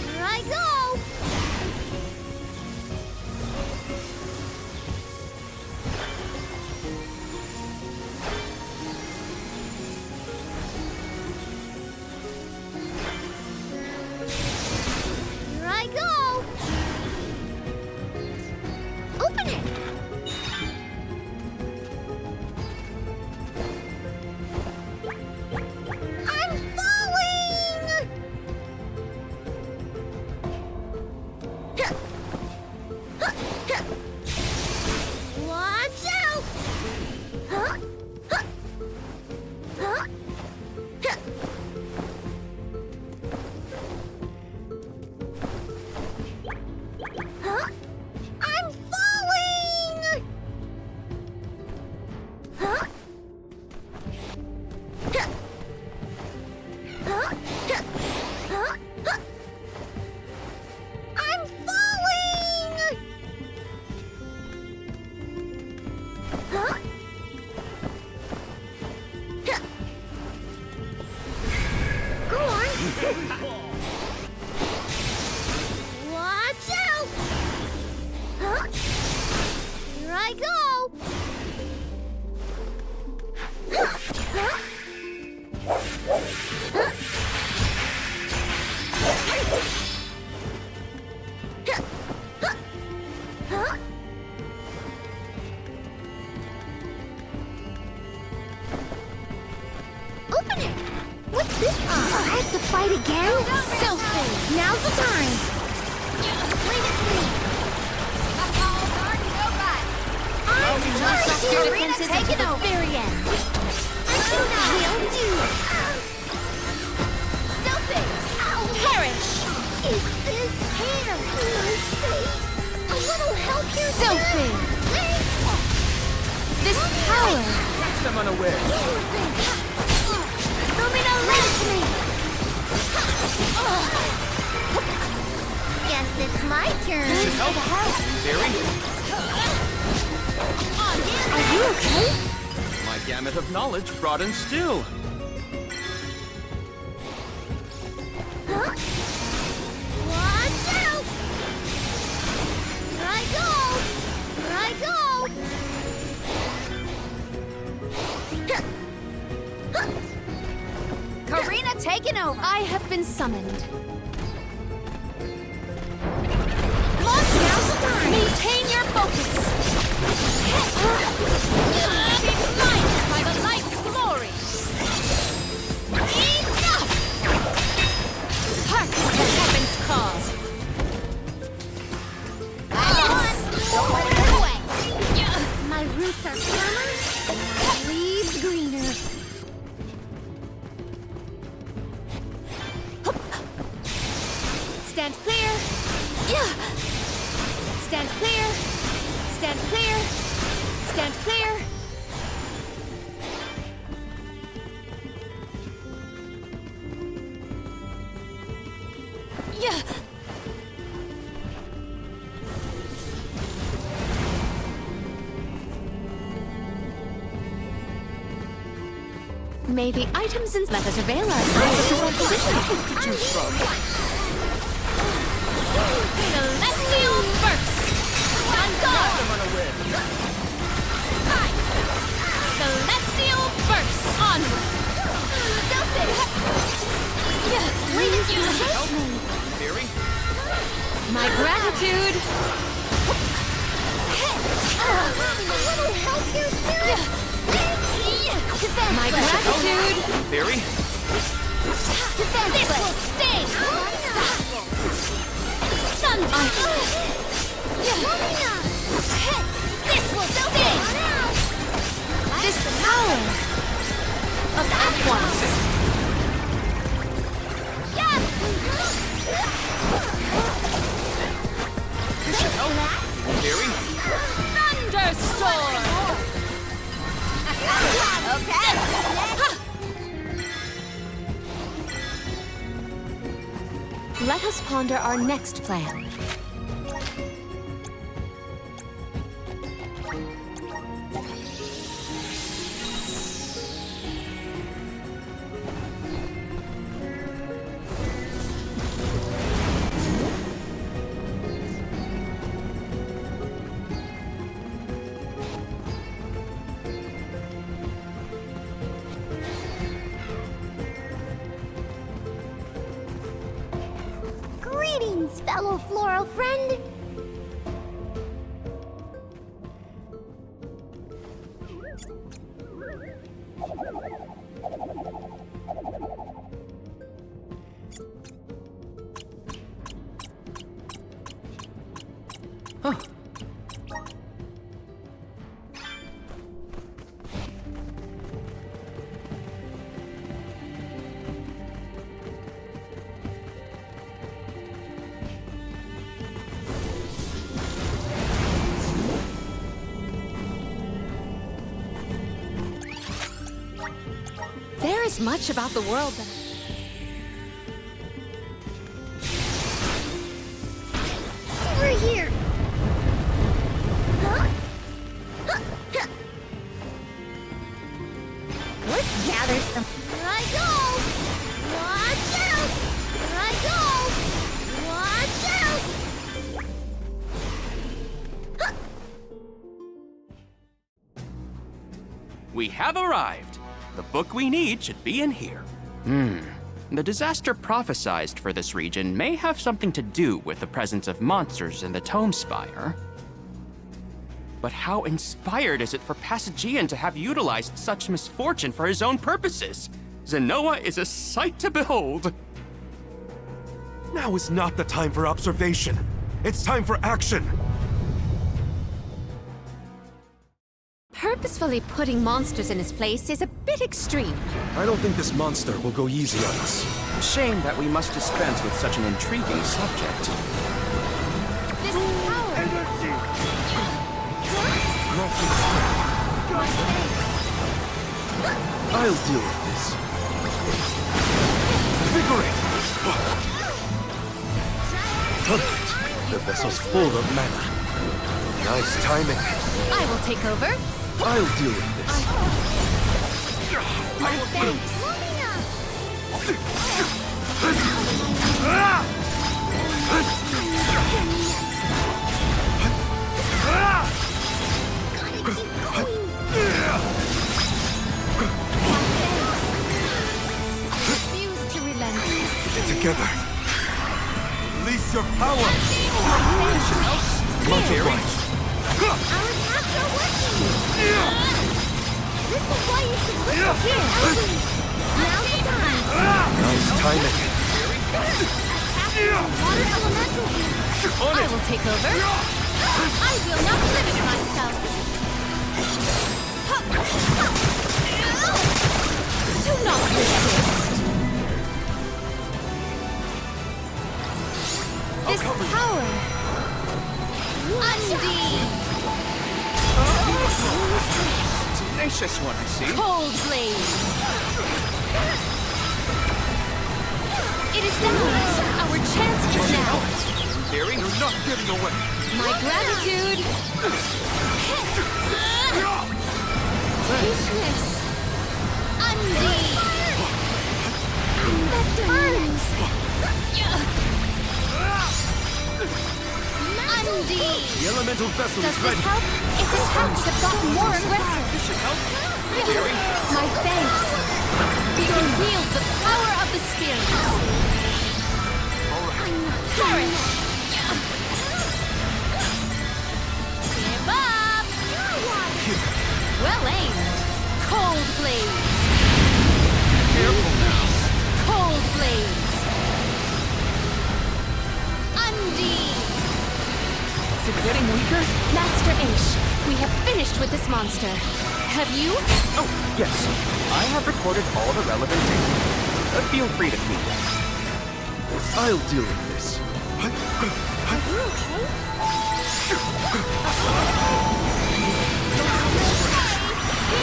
Speaker 2: Here I go. Here I go. Open it. I'm falling! Watch out! I'm falling! I'm falling! Go on! Watch out! Here I go! Open it! What's this? I have to fight again? Selfie! Now's the time! Leave it to me! I'm trying to take it over! Very end! Will do! Selfie! Perish! Is this hair? A little help here, Selfie!
Speaker 4: This power.
Speaker 6: Catch them unaware.
Speaker 2: Lumina left me! Guess it's my turn.
Speaker 6: Faerie,
Speaker 4: Are you okay?
Speaker 6: my gamut of knowledge broadens still.
Speaker 2: Watch
Speaker 5: over.
Speaker 4: I have been summoned.
Speaker 5: Monsters,
Speaker 4: Maintain your focus.
Speaker 5: be blinded by the light's glory. Enough!
Speaker 4: Hark the heavens call.
Speaker 5: Don't let it get away.
Speaker 2: My roots are firmer, leaves greener.
Speaker 4: Stand clear. Stand clear. Stand clear. Stand clear. Yeah. May the items and let us avail ourselves of our
Speaker 5: Celestial burst. On guard. Celestial burst. Onward.
Speaker 2: Ladies and gentlemen,
Speaker 6: Faerie?
Speaker 4: My gratitude.
Speaker 2: having a little help here, Spirit?
Speaker 4: My gratitude.
Speaker 6: Faerie?
Speaker 5: This will sting. Thunder. This will sting.
Speaker 4: This power of at once.
Speaker 6: Faerie?
Speaker 5: Thunderstorm. Okay.
Speaker 4: Let us ponder our next plan.
Speaker 2: Greetings, fellow floral friend.
Speaker 4: There is much about the world that...
Speaker 2: Over here. Huh? Let's gather some. Here I go. Watch out. Here I go. Watch out.
Speaker 6: We have arrived. The book we need should be in here. The disaster prophesized for this region may have something to do with the presence of monsters in the Tomespire. But how inspired is it for Passagean to have utilized such misfortune for his own purposes? Zehnoa is a sight to behold.
Speaker 3: Now is not the time for observation. It's time for action.
Speaker 4: Purposefully putting monsters in his place is a bit extreme.
Speaker 3: I don't think this monster will go easy on us.
Speaker 6: Shame that we must dispense with such an intriguing subject.
Speaker 4: This power...
Speaker 3: I'll deal with this. Vigorate! Perfect. The vessel's full of mana. Nice timing.
Speaker 4: I will take over.
Speaker 3: I'll deal with this.
Speaker 4: My thanks. Refuse to relent.
Speaker 3: Power! Much obliged.
Speaker 2: Our attacks are working! This is why you should listen here! Now's the time!
Speaker 3: Nice timing.
Speaker 2: Water elemental here!
Speaker 4: I will take over.
Speaker 2: I will not limit myself!
Speaker 4: Do not resist. This power. Undeed.
Speaker 3: Tenacious one, I see.
Speaker 4: Cold blaze. It is now. Our chance is now.
Speaker 3: Faerie, you're not getting away.
Speaker 4: My gratitude. Patience. Undeed. That burns. Undeed.
Speaker 3: The elemental vessel
Speaker 4: Does
Speaker 3: is
Speaker 4: this
Speaker 3: ready.
Speaker 4: help? Its attacks have gotten more aggressive.
Speaker 3: This should help.
Speaker 4: My thanks. We can wield the power of the spirit. Flourish. Give up. Well aimed. Cold blaze.
Speaker 3: Careful now.
Speaker 4: Cold blaze. Undeed.
Speaker 1: Is it getting weaker?
Speaker 4: Master Aish, we have finished with this monster. Have you?
Speaker 6: Oh, yes. I have recorded all the relevant data. Feel free to feed them.
Speaker 3: I'll deal with this.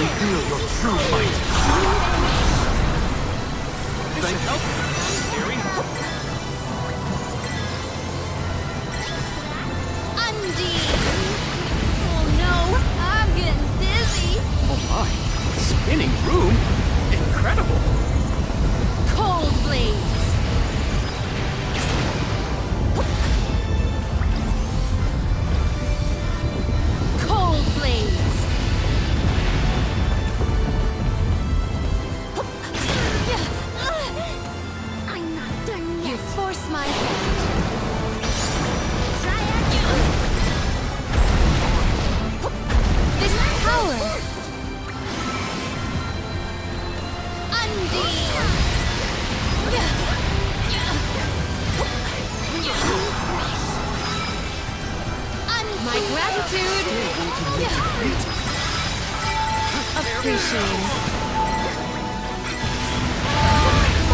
Speaker 3: Reveal your true might. Thank you. Faerie.
Speaker 4: Undeed. Oh no, I'm getting dizzy.
Speaker 6: Oh my. Spinning room? Incredible.
Speaker 4: Cold blaze. Cold blaze.
Speaker 2: I'm not done
Speaker 4: You
Speaker 2: yet!
Speaker 4: force my hand. This power. Undeed. My gratitude. Appreciated.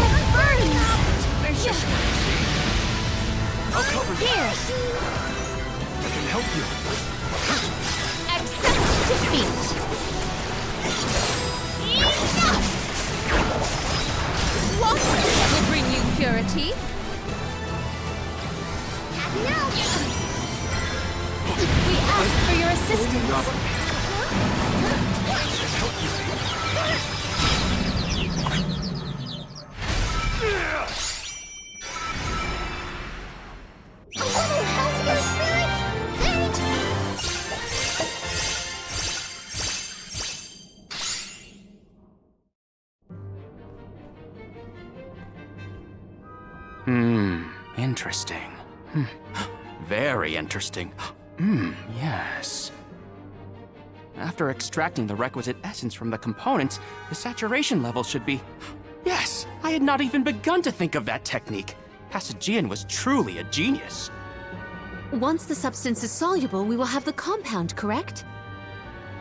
Speaker 4: That burns.
Speaker 3: I'll cover you.
Speaker 4: Here.
Speaker 3: I can help you.
Speaker 4: Accept defeat. Water will bring you purity. We ask for your assistance.
Speaker 6: Interesting. Very interesting. Yes. After extracting the requisite essence from the components, the saturation level should be... Yes! I had not even begun to think of that technique. Passagean was truly a genius.
Speaker 4: Once the substance is soluble, we will have the compound, correct?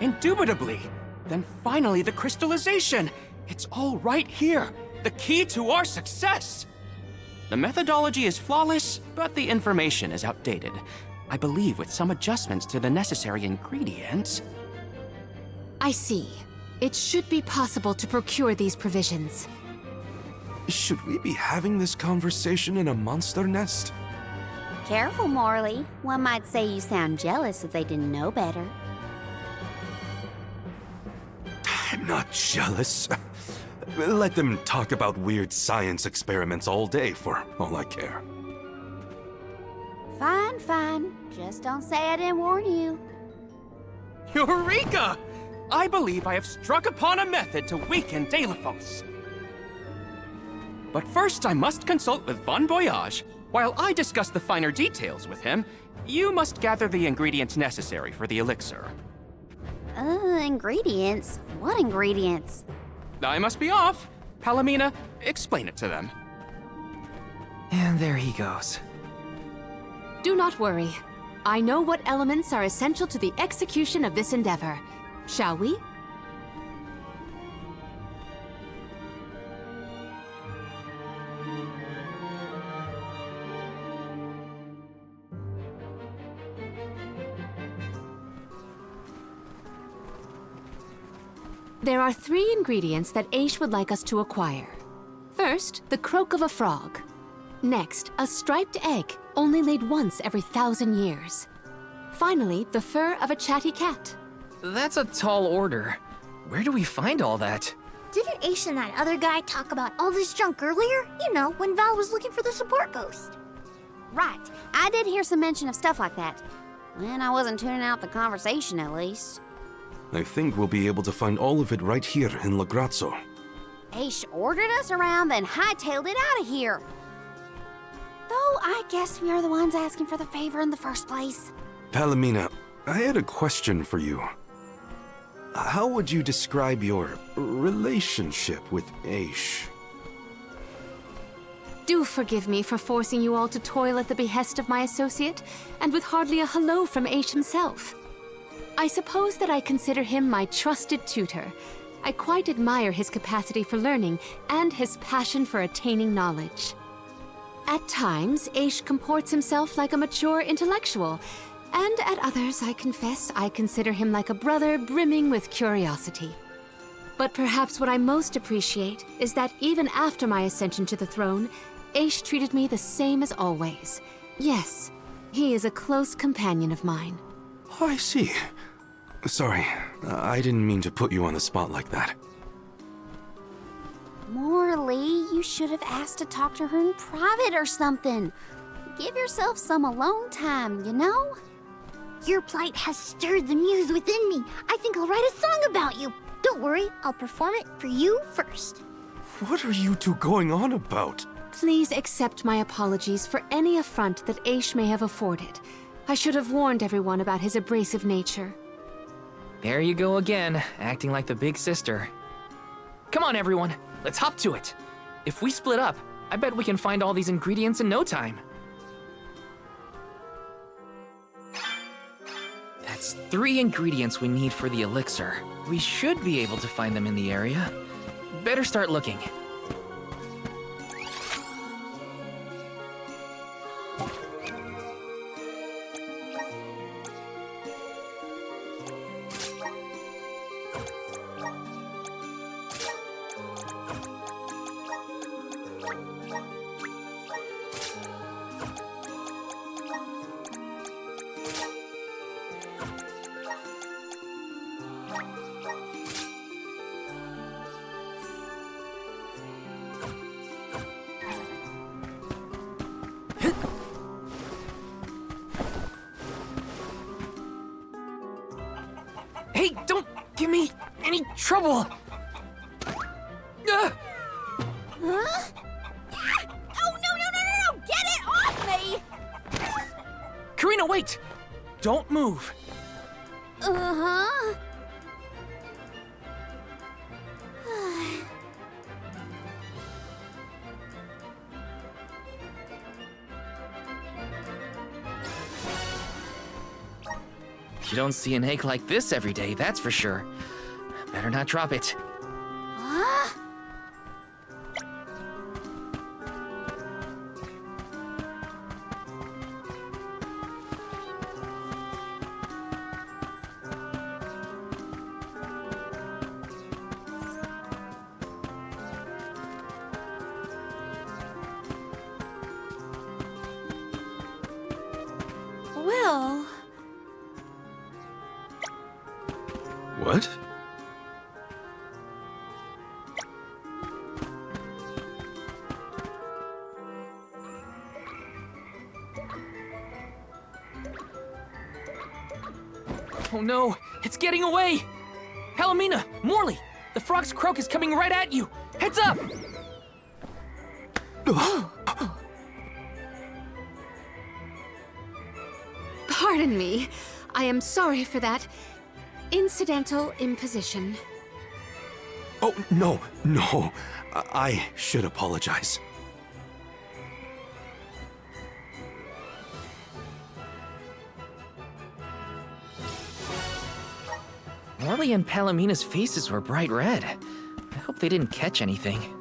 Speaker 6: Indubitably. Then finally the crystallization. It's all right here. The key to our success. The methodology is flawless, but the information is outdated. I believe with some adjustments to the necessary ingredients...
Speaker 4: I see. It should be possible to procure these provisions.
Speaker 3: Should we be having this conversation in a monster nest?
Speaker 5: Careful, Morley. One might say you sound jealous if they didn't know better.
Speaker 3: I'm not jealous. Let them talk about weird science experiments all day for all I care.
Speaker 5: Fine, fine. Just don't say I didn't warn you.
Speaker 6: Eureka! I believe I have struck upon a method to weaken Delaphos. But first I must consult with Bon Voyage. While I discuss the finer details with him, you must gather the ingredients necessary for the elixir.
Speaker 5: Ingredients? What ingredients?
Speaker 6: I must be off. Palomina, explain it to them.
Speaker 1: And there he goes.
Speaker 4: Do not worry. I know what elements are essential to the execution of this endeavor. Shall we? There are 3 ingredients that Aish would like us to acquire. First, the croak of a frog. Next, a striped egg, only laid once every 1,000 years. Finally, the fur of a chatty cat.
Speaker 1: That's a tall order. Where do we find all that?
Speaker 2: Didn't Aish and that other guy talk about all this junk earlier? You know, when Val was looking for the support ghost.
Speaker 5: Right. I did hear some mention of stuff like that. When I wasn't tuning out the conversation, at least.
Speaker 3: I think we'll be able to find all of it right here in Lagrazzo.
Speaker 5: Aish ordered us around, then hightailed it out of here. Though I guess we are the ones asking for the favor in the first place.
Speaker 3: Palomina, I had a question for you. How would you describe your relationship with Aish?
Speaker 4: Do forgive me for forcing you all to toil at the behest of my associate, and with hardly a hello from Aish himself. I suppose that I consider him my trusted tutor. I quite admire his capacity for learning and his passion for attaining knowledge. At times, Aish comports himself like a mature intellectual, and at others, I confess, I consider him like a brother brimming with curiosity. But perhaps what I most appreciate is that even after my ascension to the throne, Aish treated me the same as always. Yes, he is a close companion of mine.
Speaker 3: Oh, I see. Sorry, I didn't mean to put you on the spot like that.
Speaker 5: Morley, you should have asked to talk to her in private or something. Give yourself some alone time, you know?
Speaker 2: Your plight has stirred the muse within me. I think I'll write a song about you. Don't worry, I'll perform it for you first.
Speaker 3: What are you two going on about?
Speaker 4: Please accept my apologies for any affront that Aish may have afforded. I should have warned everyone about his abrasive nature.
Speaker 1: There you go again, acting like the big sister. Come on, everyone, let's hop to it. If we split up, I bet we can find all these ingredients in no time. That's 3 ingredients we need for the elixir. We should be able to find them in the area. Better start looking. Hey, don't give me any trouble!
Speaker 5: Huh? Oh, no! Get it off me!
Speaker 1: Karina, wait! Don't move.
Speaker 5: Uh-huh.
Speaker 1: You don't see an egg like this every day, that's for sure. Better not drop it.
Speaker 5: Huh? Well...
Speaker 3: What?
Speaker 1: Oh no, it's getting away! Palomina, Morley, the frog's croak is coming right at you! Heads up!
Speaker 4: Pardon me. I am sorry for that incidental imposition.
Speaker 3: Oh, no, no. I should apologize.
Speaker 1: Morley and Palomina's faces were bright red. I hope they didn't catch anything.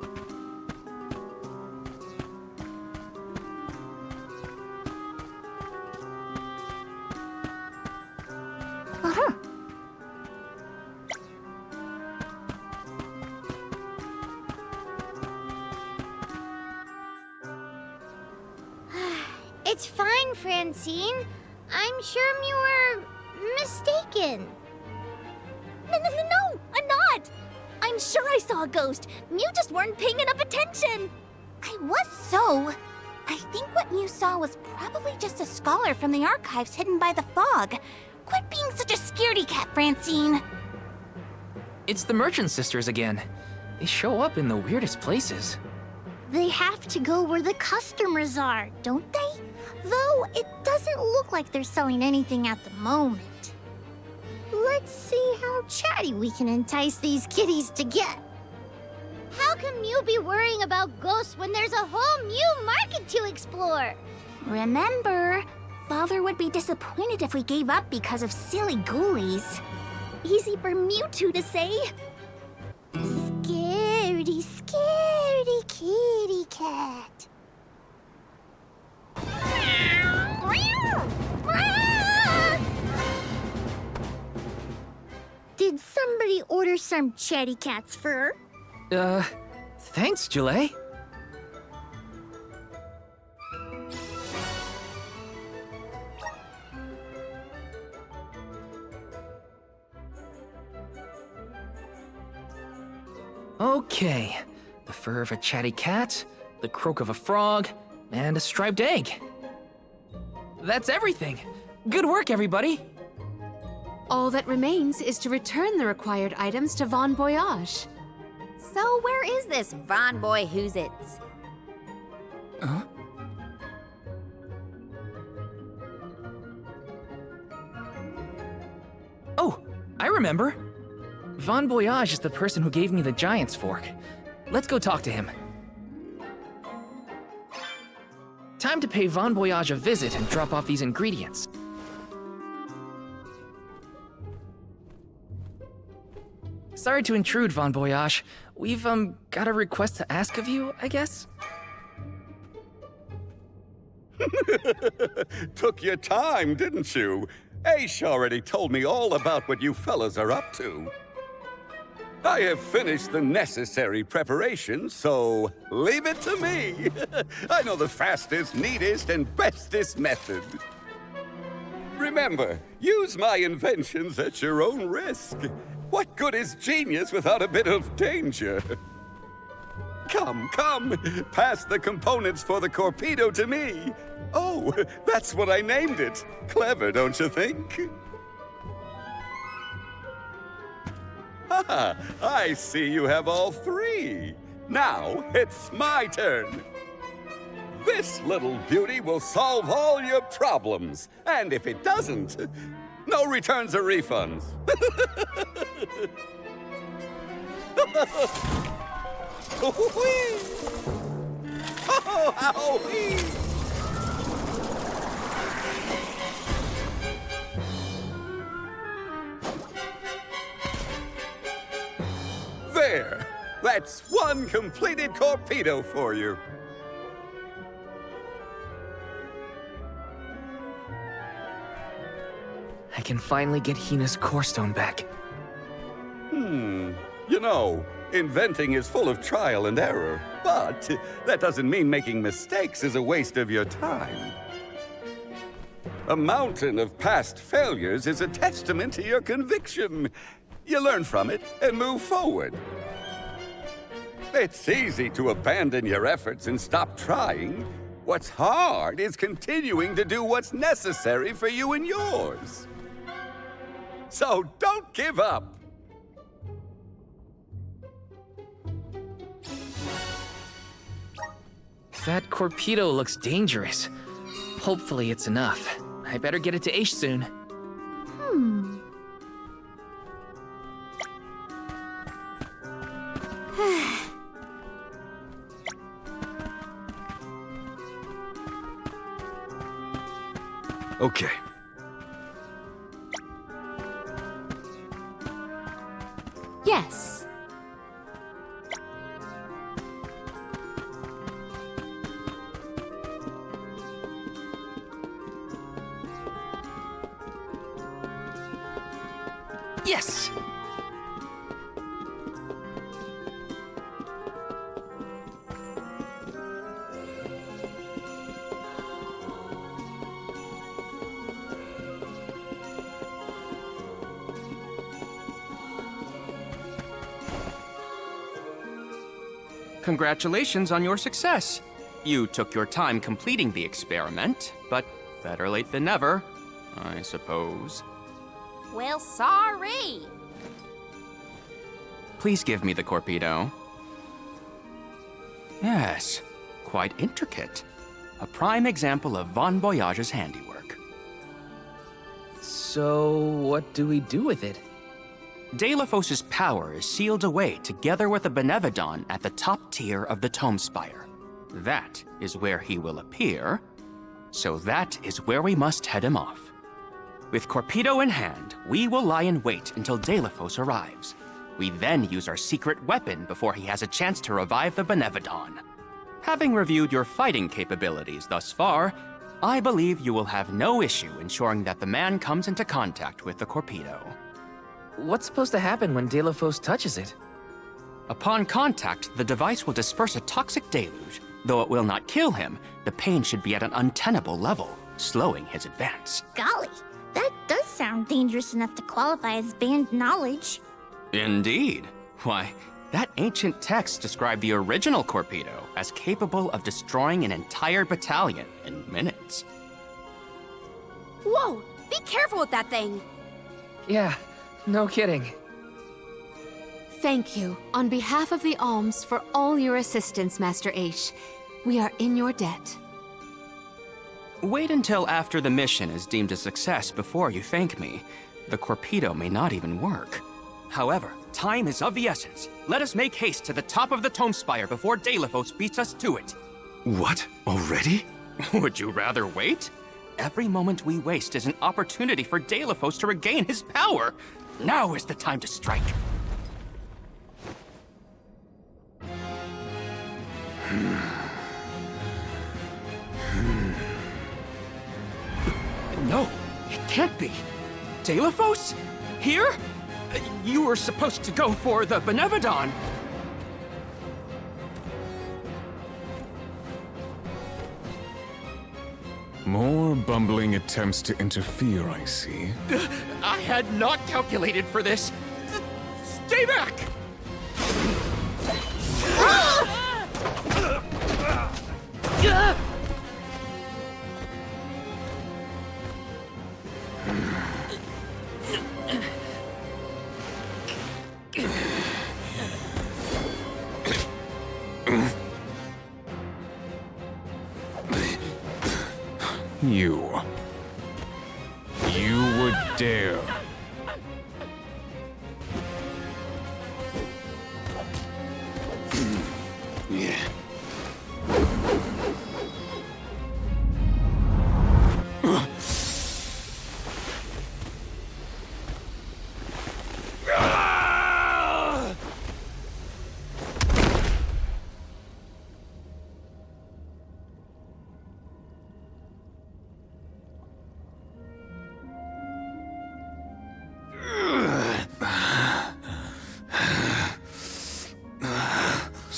Speaker 2: It's fine, Francine. I'm sure you were mistaken. No, I'm not! I'm sure I saw a ghost. You just weren't paying enough attention. I was so. I think what you saw was probably just a scholar from the archives hidden by the fog. Quit being such a scaredy cat, Francine.
Speaker 1: It's the Merchant Sisters again. They show up in the weirdest places.
Speaker 2: They have to go where the customers are, don't they? Though it doesn't look like they're selling anything at the moment. Let's see how chatty we can entice these kitties to get. How can you be worrying about ghosts when there's a whole new market to explore? Remember, Father would be disappointed if we gave up because of silly ghoulies. Easy for Mewtwo to say. Scaredy, scaredy kitty cat. Did somebody order some chatty cat's fur?
Speaker 1: Thanks, Julie. Okay, the fur of a chatty cat, the croak of a frog, and a striped egg. That's everything. Good work, everybody.
Speaker 4: All that remains is to return the required items to Von Voyage.
Speaker 5: So where is this Von Boy Who's-Its?
Speaker 1: Huh? Oh, I remember. Von Voyage is the person who gave me the Giant's Fork. Let's go talk to him. Time to pay Von Voyage a visit and drop off these ingredients. Sorry to intrude, Von Voyage. We've, got a request to ask of you, I guess?
Speaker 10: Took your time, didn't you? Aish already told me all about what you fellas are up to. I have finished the necessary preparation, so leave it to me. I know the fastest, neatest, and bestest method. Remember, use my inventions at your own risk. What good is genius without a bit of danger? Come, pass the components for the torpedo to me. Oh, that's what I named it. Clever, don't you think? Haha, I see you have all three. Now, it's my turn. This little beauty will solve all your problems. And if it doesn't, no returns or refunds. There! That's one completed torpedo for you.
Speaker 1: I can finally get Hina's core stone back.
Speaker 10: You know, inventing is full of trial and error, but that doesn't mean making mistakes is a waste of your time. A mountain of past failures is a testament to your conviction. You learn from it and move forward. It's easy to abandon your efforts and stop trying. What's hard is continuing to do what's necessary for you and yours. So don't give up.
Speaker 1: That torpedo looks dangerous. Hopefully it's enough. I better get it to Aish soon.
Speaker 3: Okay.
Speaker 4: Yes.
Speaker 1: Yes!
Speaker 6: Congratulations on your success. You took your time completing the experiment, but better late than never, I suppose.
Speaker 5: Well, sorry.
Speaker 6: Please give me the Corpedo. Yes, quite intricate. A prime example of Bon Voyage's handiwork.
Speaker 1: So, what do we do with it?
Speaker 6: Delafos's power is sealed away together with a Benevodon at the top tier of the Tomespire. That is where he will appear, so that is where we must head him off. With Corpedo in hand, we will lie in wait until Delafos arrives. We then use our secret weapon before he has a chance to revive the Benevodon. Having reviewed your fighting capabilities thus far, I believe you will have no issue ensuring that the man comes into contact with the Corpedo.
Speaker 1: What's supposed to happen when Delafos touches it?
Speaker 6: Upon contact, the device will disperse a toxic deluge. Though it will not kill him, the pain should be at an untenable level, slowing his advance.
Speaker 2: Golly, that does sound dangerous enough to qualify as banned knowledge.
Speaker 6: Indeed. Why, that ancient text described the original Corpedo as capable of destroying an entire battalion in minutes.
Speaker 5: Whoa, be careful with that thing.
Speaker 1: Yeah, no kidding.
Speaker 4: Thank you, on behalf of the Alms, for all your assistance, Master Aish. We are in your debt.
Speaker 6: Wait until after the mission is deemed a success before you thank me. The Corpedo may not even work. However, time is of the essence. Let us make haste to the top of the Tomespire before Delafos beats us to it.
Speaker 3: What? Already?
Speaker 6: Would you rather wait? Every moment we waste is an opportunity for Delafos to regain his power. Now is the time to strike. No, it can't be. Delafos? Here? You were supposed to go for the Benevodon.
Speaker 11: More bumbling attempts to interfere, I see.
Speaker 6: I had not calculated for this. Stay back!
Speaker 11: You would dare.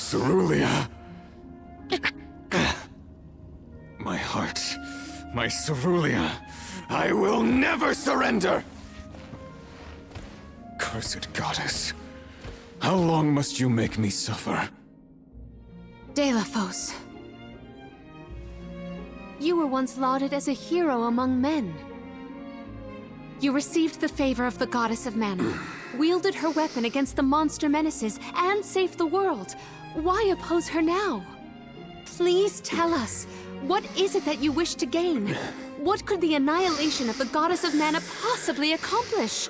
Speaker 11: Cerulia. My heart, my Cerulia. I will never surrender! Cursed goddess. How long must you make me suffer?
Speaker 4: Delafos. You were once lauded as a hero among men. You received the favor of the goddess of mana, wielded her weapon against the monster menaces, and saved the world. Why oppose her now? Please tell us, what is it that you wish to gain? What could the annihilation of the goddess of mana possibly accomplish?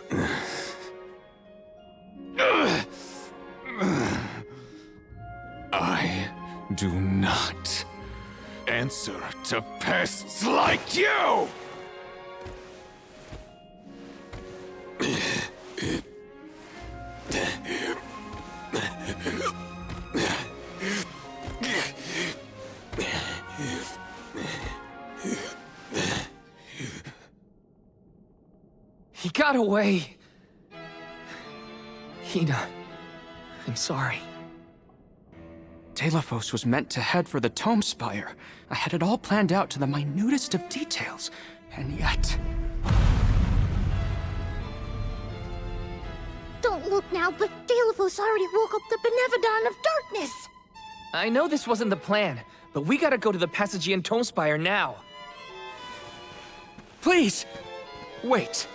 Speaker 11: I do not answer to pests like you!
Speaker 1: He got away. Hina, I'm sorry.
Speaker 6: Telephos was meant to head for the Tomespire. I had it all planned out to the minutest of details, and yet...
Speaker 2: Don't look now, but Telephos already woke up the Benevodon of Darkness!
Speaker 1: I know this wasn't the plan, but we gotta go to the Passagean Tomespire now.
Speaker 6: Please! Wait.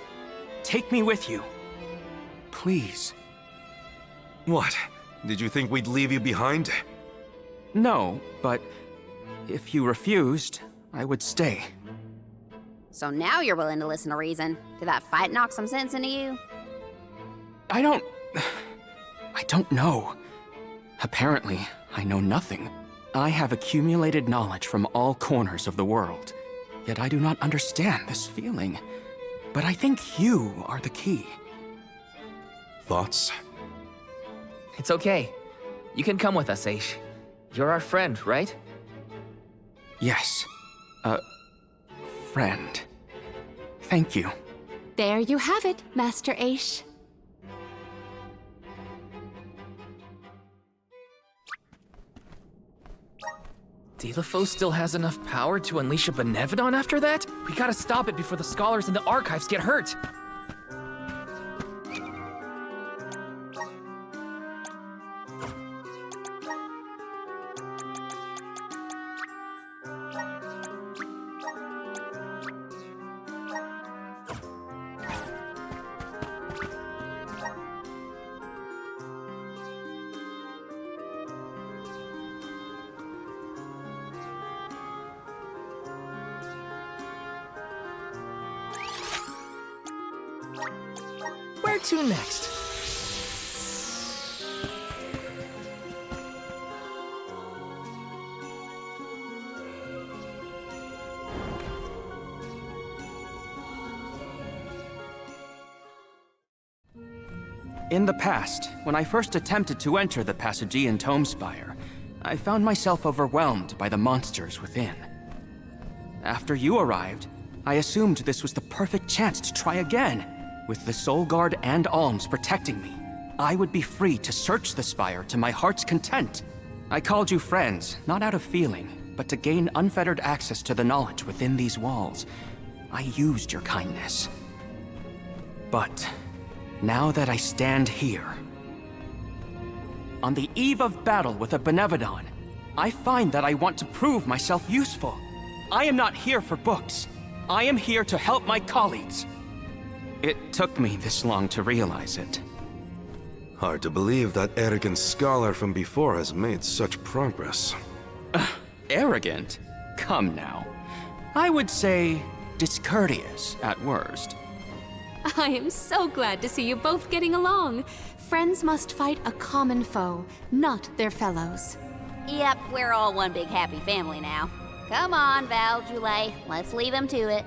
Speaker 6: Take me with you. Please.
Speaker 3: What? Did you think we'd leave you behind?
Speaker 6: No, but if you refused, I would stay.
Speaker 5: So now you're willing to listen to reason. Did that fight knock some sense into you?
Speaker 6: I don't know. Apparently, I know nothing. I have accumulated knowledge from all corners of the world, yet I do not understand this feeling. But I think you are the key.
Speaker 3: Thoughts?
Speaker 1: It's okay. You can come with us, Aish. You're our friend, right?
Speaker 6: Yes. Friend. Thank you.
Speaker 4: There you have it, Master Aish.
Speaker 1: Telephos still has enough power to unleash a Benevodon after that? We gotta stop it before the scholars in the archives get hurt. Where to next?
Speaker 6: In the past, when I first attempted to enter the Passagean Tomespire, I found myself overwhelmed by the monsters within. After you arrived, I assumed this was the perfect chance to try again. With the Soul Guard and Alms protecting me, I would be free to search the Spire to my heart's content. I called you friends, not out of feeling, but to gain unfettered access to the knowledge within these walls. I used your kindness. But now that I stand here, on the eve of battle with a Benevodon, I find that I want to prove myself useful. I am not here for books. I am here to help my colleagues. It took me this long to realize it.
Speaker 3: Hard to believe that arrogant scholar from before has made such progress.
Speaker 6: Arrogant? Come now. I would say discourteous at worst.
Speaker 4: I am so glad to see you both getting along. Friends must fight a common foe, not their fellows.
Speaker 5: Yep, we're all one big happy family now. Come on, Val, Julie, let's leave him to it.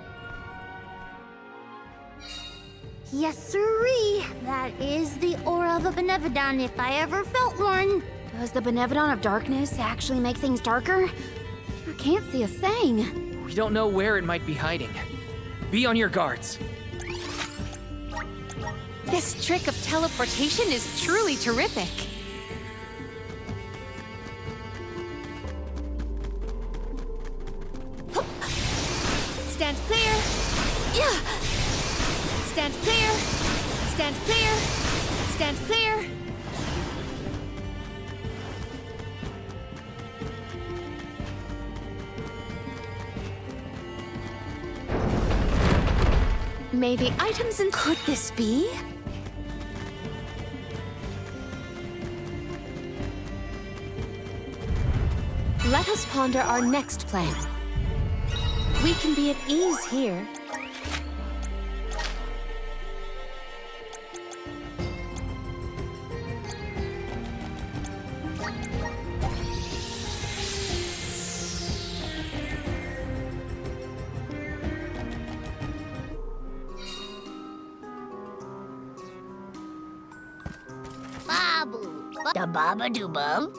Speaker 2: Yes, sirree. That is the aura of a Benevodon if I ever felt one.
Speaker 5: Does the Benevodon of Darkness actually make things darker? I can't see a thing.
Speaker 1: We don't know where it might be hiding. Be on your guards.
Speaker 4: This trick of teleportation is truly terrific.
Speaker 2: Stand clear. Yeah. Stand clear. Stand clear. Stand clear.
Speaker 4: Maybe items in... Could this be? Let us ponder our next plan. We can be at ease here.
Speaker 2: Babu. Da baba do bum.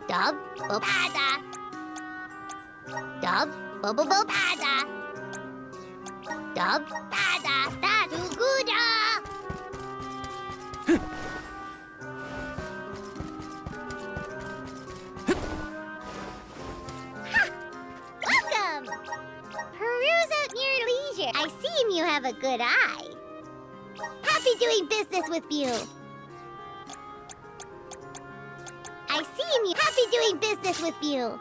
Speaker 2: Dub pada. Dub bubble pada. Dub pada da do gooda. Welcome. Peruse at your leisure. I see you have a good eye. Happy doing business with you. I see you. Happy doing business with you.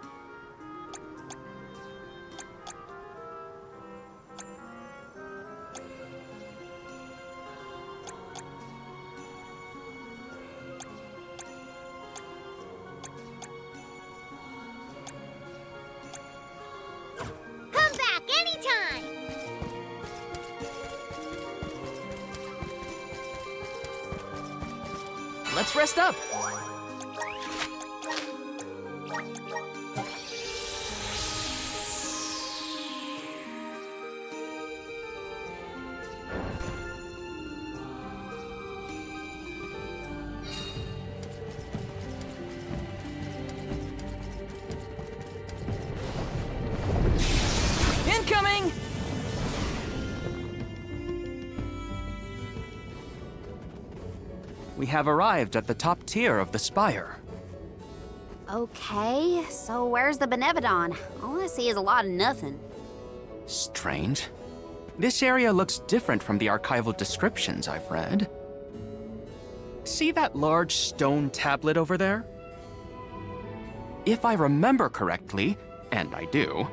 Speaker 2: Come back anytime.
Speaker 1: Let's rest up. Incoming!
Speaker 6: We have arrived at the top tier of the spire.
Speaker 5: Okay, so where's the Benevodon? All I see is a lot of nothing.
Speaker 6: Strange. This area looks different from the archival descriptions I've read. See that large stone tablet over there? If I remember correctly, and I do,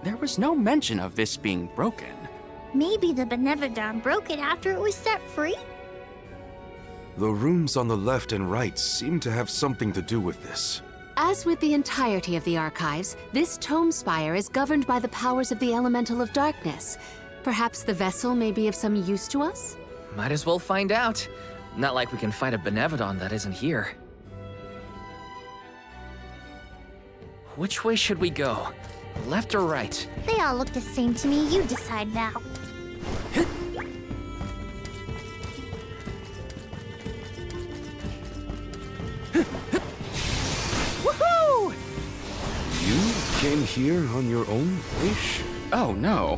Speaker 6: there was no mention of this being broken.
Speaker 2: Maybe the Benevodon broke it after it was set free?
Speaker 3: The rooms on the left and right seem to have something to do with this.
Speaker 4: As with the entirety of the archives, this Tomespire is governed by the powers of the Elemental of Darkness. Perhaps the vessel may be of some use to us?
Speaker 1: Might as well find out. Not like we can find a Benevodon that isn't here. Which way should we go? Left or right?
Speaker 2: They all look the same to me. You decide now.
Speaker 1: Woohoo!
Speaker 3: You came here on your own, Ish?
Speaker 6: Oh no,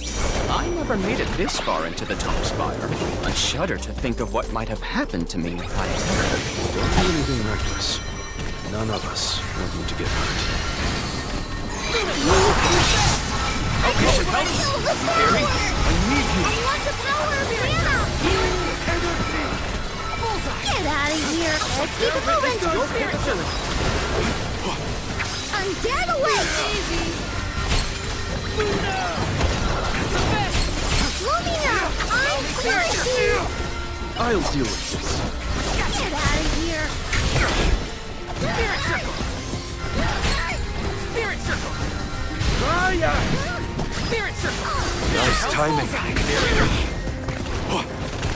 Speaker 6: I never made it this far into the Tomespire. I shudder to think of what might have happened to me if I had.
Speaker 3: Don't do anything reckless. None of us want you to get hurt.
Speaker 1: Okay, should help. Faerie, I need you.
Speaker 2: I want the power of your ammo! Get out of here! Let's keep it moving! I'm dead away! Easy! Slow me now! I'm clearing you!
Speaker 3: I'll deal with this.
Speaker 2: Get out of here!
Speaker 1: Spirit circle! Spirit circle! Spirit circle!
Speaker 3: Nice timing.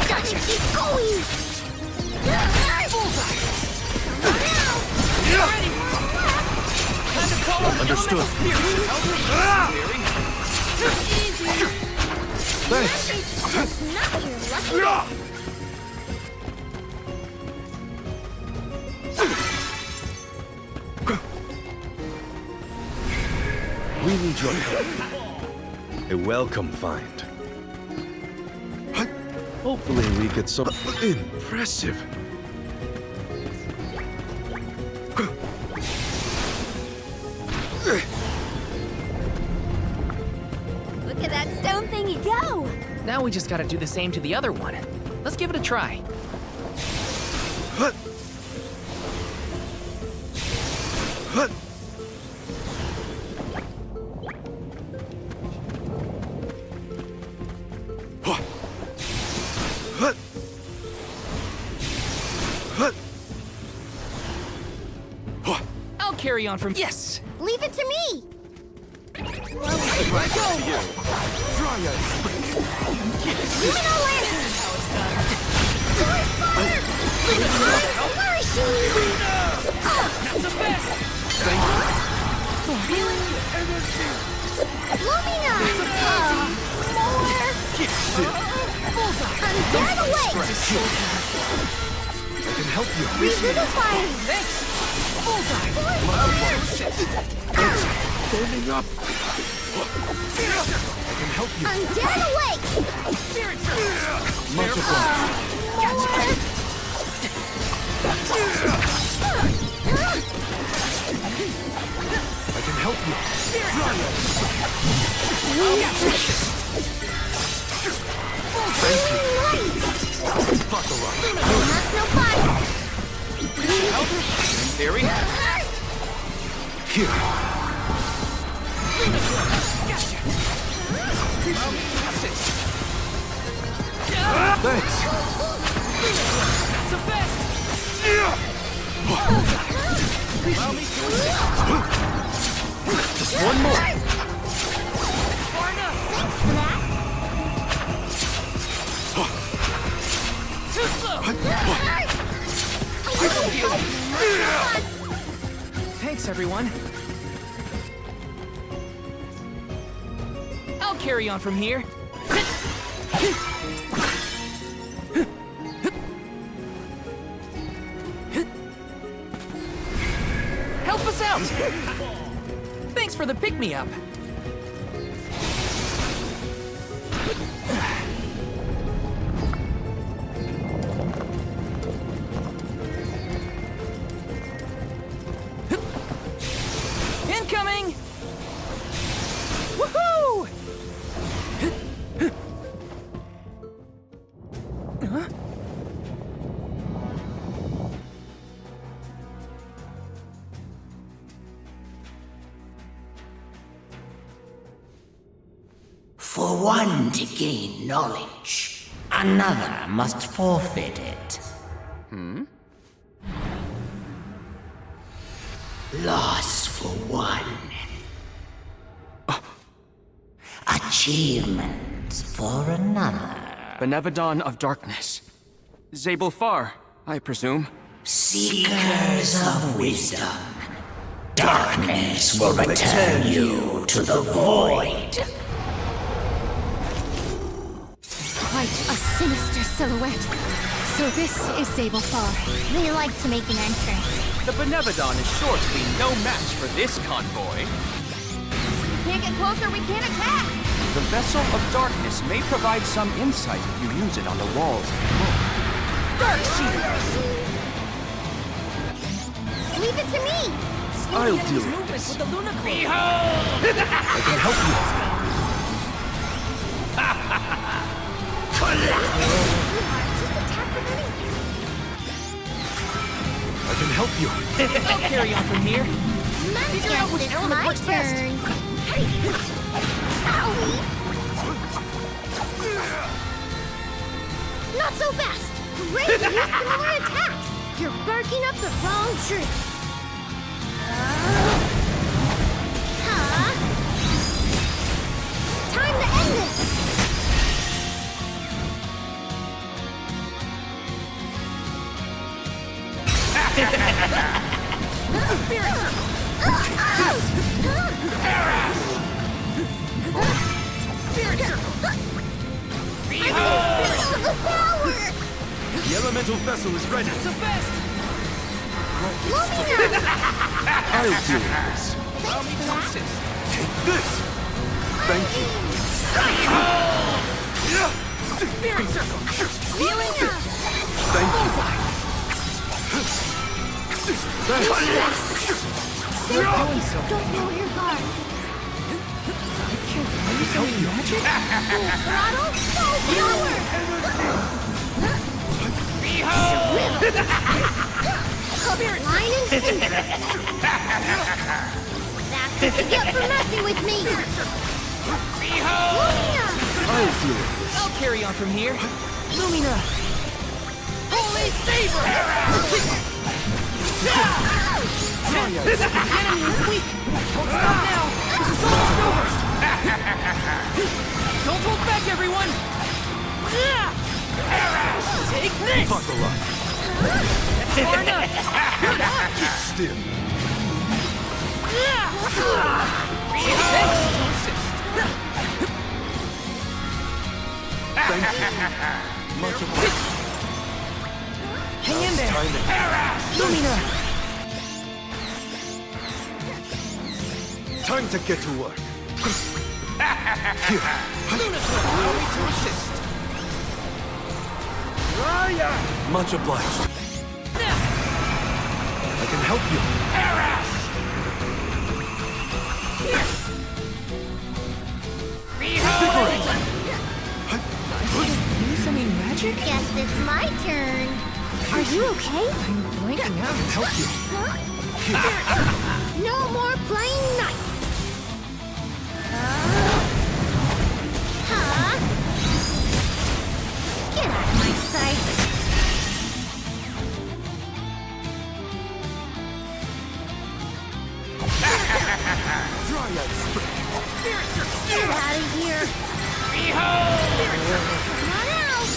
Speaker 2: Gotta keep going!
Speaker 1: Bullseye! Ready! Time to call on
Speaker 3: Understood.
Speaker 2: Easy!
Speaker 3: Thanks.
Speaker 2: It's not your lucky.
Speaker 3: We need your help. A welcome find. Hopefully we get some impressive.
Speaker 5: Look at that stone thingy go!
Speaker 1: Now we just gotta do the same to the other one. Let's give it a try. I'll carry on from... Yes!
Speaker 2: Leave it to me!
Speaker 3: Right to you. Dryad.
Speaker 2: Lumina Lantern! Tomespire! Flourishing!
Speaker 1: Not so fast!
Speaker 3: Thank you.
Speaker 2: Lumina! More! Undead awake!
Speaker 3: I can help you.
Speaker 2: Revivifying!
Speaker 3: Standing up. I can help you.
Speaker 2: Undead awake!
Speaker 3: Much obliged. I can help you. Thank you. Buckle up.
Speaker 2: That's no fun!
Speaker 3: Faerie? Here. Thanks.
Speaker 1: So fast!
Speaker 3: Just one more.
Speaker 1: Far enough! Too slow! Thanks, everyone. I'll carry on from here. Help us out! Thanks for the pick-me-up. Incoming! Woohoo! Huh?
Speaker 12: For one to gain knowledge, another must forfeit it. Loss for one. Achievement for another.
Speaker 6: Benevodon of Darkness. Zable Fahr, I presume.
Speaker 12: Seekers of wisdom, darkness will return you to the void.
Speaker 4: Quite a sinister silhouette. So this is Zable Fahr.
Speaker 2: They like to make an entrance.
Speaker 6: The Benevodon is sure to be no match for this convoy.
Speaker 5: Can't get closer, we can't attack!
Speaker 6: The Vessel of Darkness may provide some insight if you use it on the walls.
Speaker 5: Dark Shield!
Speaker 2: Leave it to me!
Speaker 3: I'll deal with this.
Speaker 1: With the Lucre.
Speaker 3: I can help you.
Speaker 2: Just attack with anything.
Speaker 3: I can help you.
Speaker 1: I'll carry on from here.
Speaker 2: Guess it's my turn. Owie! Not so fast! Great use similar attacks! You're barking up the wrong tree! Time to end this!
Speaker 3: The elemental vessel is ready.
Speaker 1: So fast!
Speaker 3: I'll deal with this.
Speaker 1: Allow me to assist.
Speaker 3: Take this. Thank you.
Speaker 1: Spirit circle! Healing!
Speaker 3: Thank you. Thanks.
Speaker 1: You're doing so.
Speaker 2: Don't lower your guard.
Speaker 1: Are you saying magic?
Speaker 2: Throttle, full power! Spirit line and finger. That's what you get for messing with me. Lumina!
Speaker 3: I'll deal with this.
Speaker 1: I'll carry on from here. Lumina! Holy Saber! The enemy is weak! Don't stop now! This is almost over! Don't hold back, everyone! Take this!
Speaker 3: Buckle up.
Speaker 1: That's far enough! You're not!
Speaker 3: Keep still. Thank you. Much obliged.
Speaker 1: Hang in there! Lumina!
Speaker 3: Time to get to work. Here.
Speaker 1: Allow me to assist.
Speaker 3: Much obliged. I can help you.
Speaker 1: Use any magic?
Speaker 2: Guess it's my turn. Are you okay?
Speaker 1: I'm blanking out.
Speaker 3: Help you.
Speaker 2: No more playing nice. Huh? Get out of my sight.
Speaker 3: Dryad spray.
Speaker 2: Get out of here. Come on out.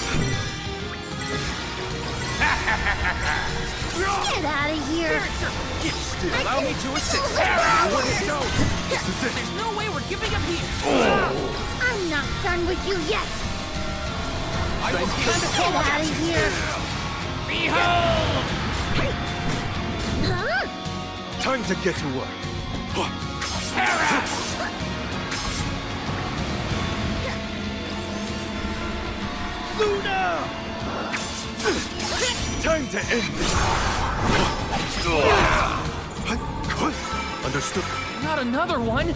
Speaker 2: Get out of here.
Speaker 3: Keep still.
Speaker 1: Allow me to assist.
Speaker 3: Let's go. This is it.
Speaker 1: There's no way we're giving up here.
Speaker 2: I'm not done with you yet.
Speaker 1: I will
Speaker 2: Get out of here. Huh?
Speaker 3: Time to get to work. Luna! Time to end this. Understood.
Speaker 1: Not another one.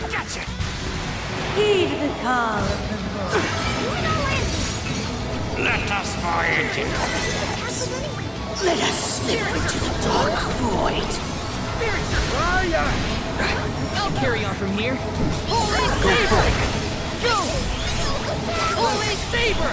Speaker 7: Gotcha!
Speaker 13: Heed the call of the Lord.
Speaker 7: Let us voyage into
Speaker 12: Let us slip into the dark void.
Speaker 1: I'll carry on from here. Holy Saber! Go! Holy Saber!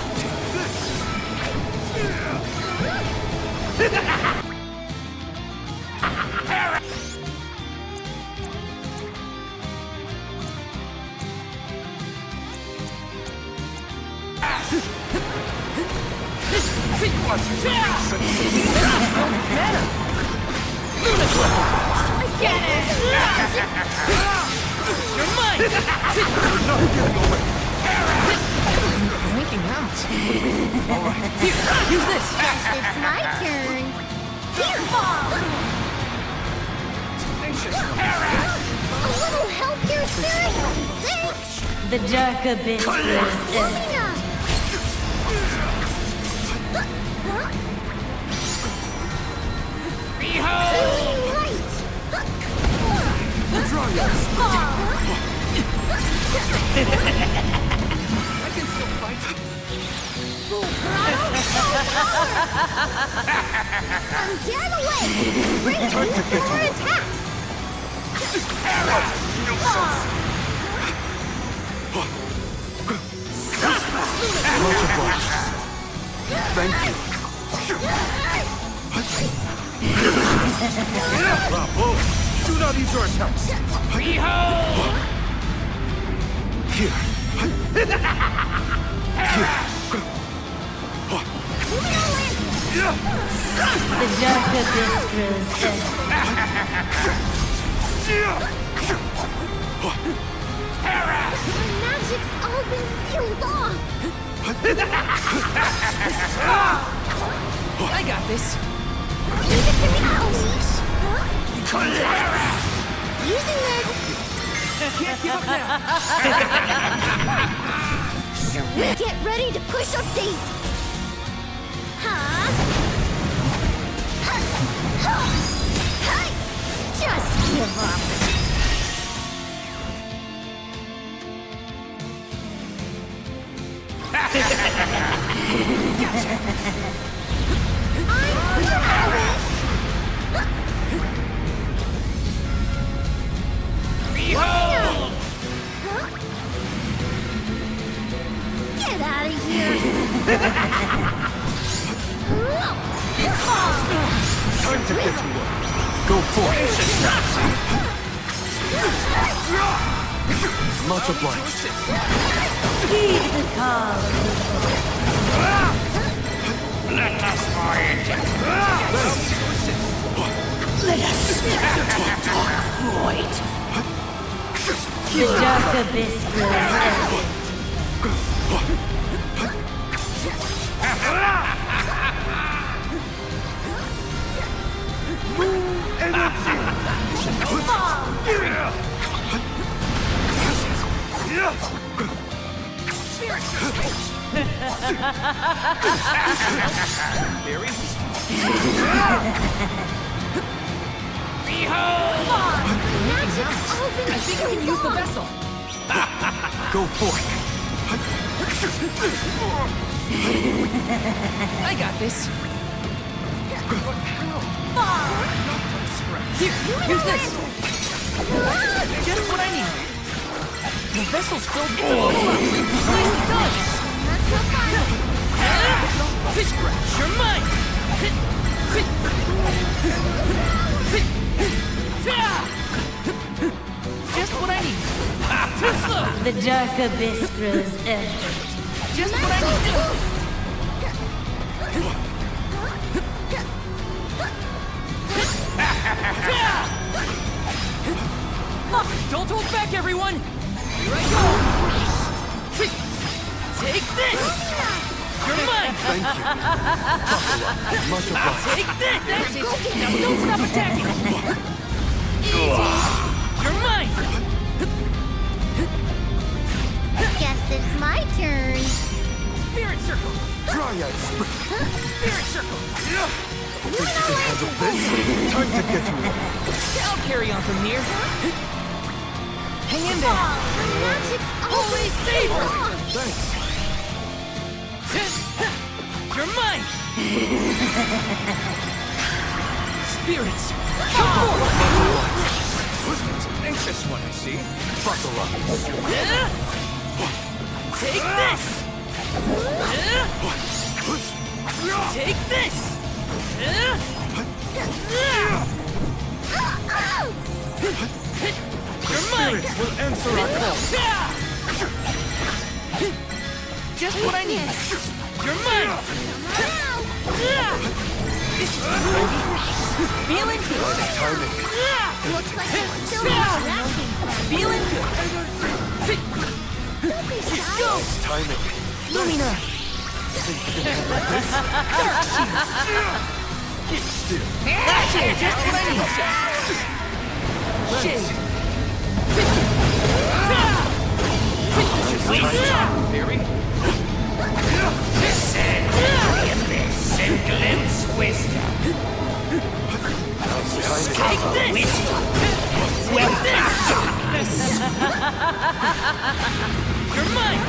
Speaker 2: Get it!
Speaker 1: You're mine! Blinking out. Alright, here, use this!
Speaker 2: Guess it's my turn. Here, fall! A little help here, spirit! Thanks!
Speaker 13: The dark abyss grows in.
Speaker 1: I can still fight.
Speaker 2: I'm get away! Bring it for attack!
Speaker 3: Thank you. Bravo! Do not use your attacks! Here.
Speaker 13: The dark abyss grows in.
Speaker 2: My magic's all been sealed off!
Speaker 1: I got this.
Speaker 2: Leave it to me, please! Using this!
Speaker 1: Can't give up now.
Speaker 2: Get ready to push up Daisy! Huh? Just give up! Get Get out of here!
Speaker 3: Time to get to work. Go for it. Much obliged.
Speaker 13: Heed the call of the
Speaker 7: Let us fight!
Speaker 12: Let us slip into the dark void.
Speaker 13: The dark abyss grows evident.
Speaker 1: I think you can use the vessel.
Speaker 3: Go forth.
Speaker 1: I got this. Here, use this. Just what I need. The vessel's filled with nicely done. Fish scratch, you're mine. Just what I need. Too slow.
Speaker 13: The dark abyss grows evident.
Speaker 1: Just what I need. Don't hold back, everyone! Here I go! Take this! You're mine!
Speaker 3: Thank you. Much obliged.
Speaker 1: Take this! That's it! Now don't stop attacking! Easy! You're mine!
Speaker 2: Guess it's my turn.
Speaker 1: Spirit circle!
Speaker 3: Dryad sprint.
Speaker 1: Spirit circle!
Speaker 3: Think you can handle this? Time to get to work.
Speaker 1: I'll carry on from here. Hang in there! Holy saber!
Speaker 3: Thanks.
Speaker 1: You're mine! Spirits!
Speaker 3: It's an anxious one, I see. Buckle up.
Speaker 1: Take this! Take this! You're mine!
Speaker 3: Spirits will answer our call.
Speaker 1: Just what I need! You're mine! Feeling good!
Speaker 3: Timing.
Speaker 2: Looks like it's still distracting.
Speaker 1: Feeling good!
Speaker 2: Don't be shy.
Speaker 1: Go!
Speaker 3: Timing.
Speaker 1: Lumina!
Speaker 3: Think you can handle this? Keep still.
Speaker 1: Just what I need! Shade!
Speaker 7: Faerie? Descend into the abyss and glimpse wisdom.
Speaker 1: Take this! Take this! You're mine!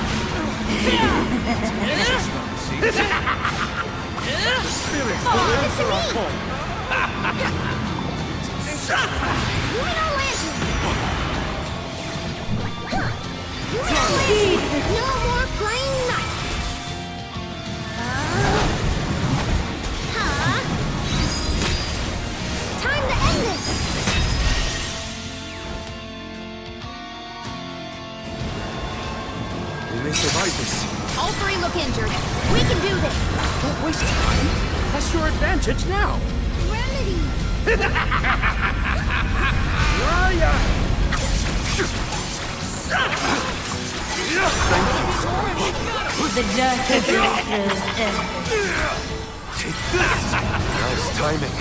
Speaker 3: The spirits will answer our call.
Speaker 2: Lunar lantern! No more playing nice! Time to end this!
Speaker 3: We may survive this.
Speaker 2: All three look injured. We can do this!
Speaker 7: Don't waste time. That's your advantage now.
Speaker 2: Remedy!
Speaker 13: The dark abyss grows evident.
Speaker 3: Take this. Nice timing.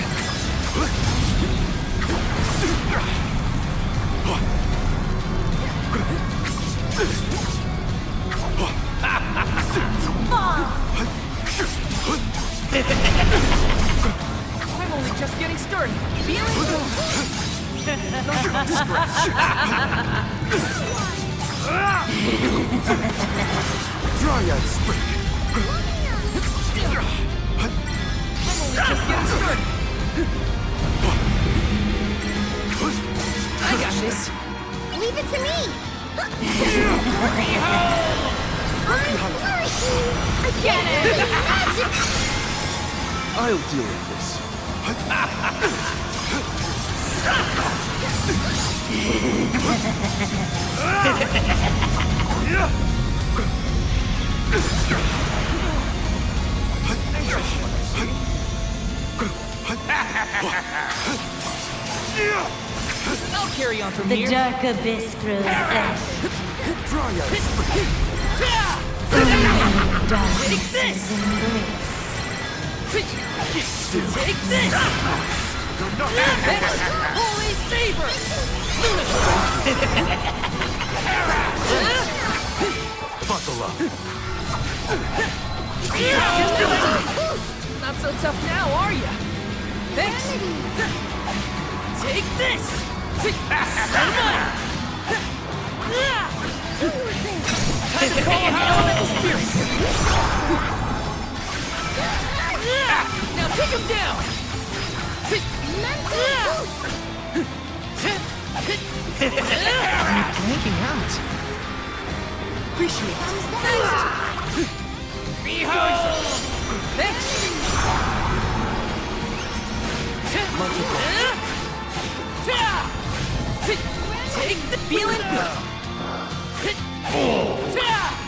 Speaker 1: I'm only just getting started. Feeling good.
Speaker 3: Dryad sprint.
Speaker 1: I'm only just getting started. I got this.
Speaker 2: Leave it to me!
Speaker 3: Lucky hunter. I'll deal with this.
Speaker 1: I'll carry on from
Speaker 13: The
Speaker 1: here.
Speaker 13: dark abyss grows ash.
Speaker 3: Dry out.
Speaker 13: Darkness is embrace.
Speaker 1: Take this! Holy Saber!
Speaker 3: Buckle up.
Speaker 1: Not so tough now, are you? Thanks! Take this! Mine! Time to call out elemental spirits! Now take him down! You're blanking out. Appreciate it. Thanks! Thanks! Take the feeling good!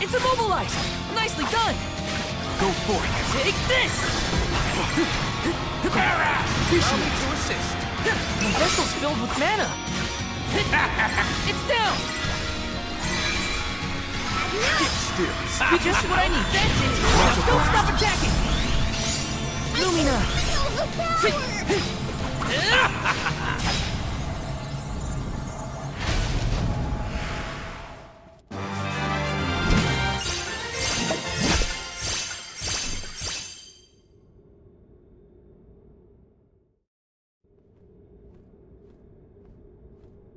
Speaker 1: It's immobilized! Nicely done!
Speaker 3: Go for it.
Speaker 1: Take this! Allow me to assist. The vessel's filled with mana. It's down!
Speaker 3: Get still.
Speaker 1: Be just what I need. That's it! Now don't stop attacking! Lumina!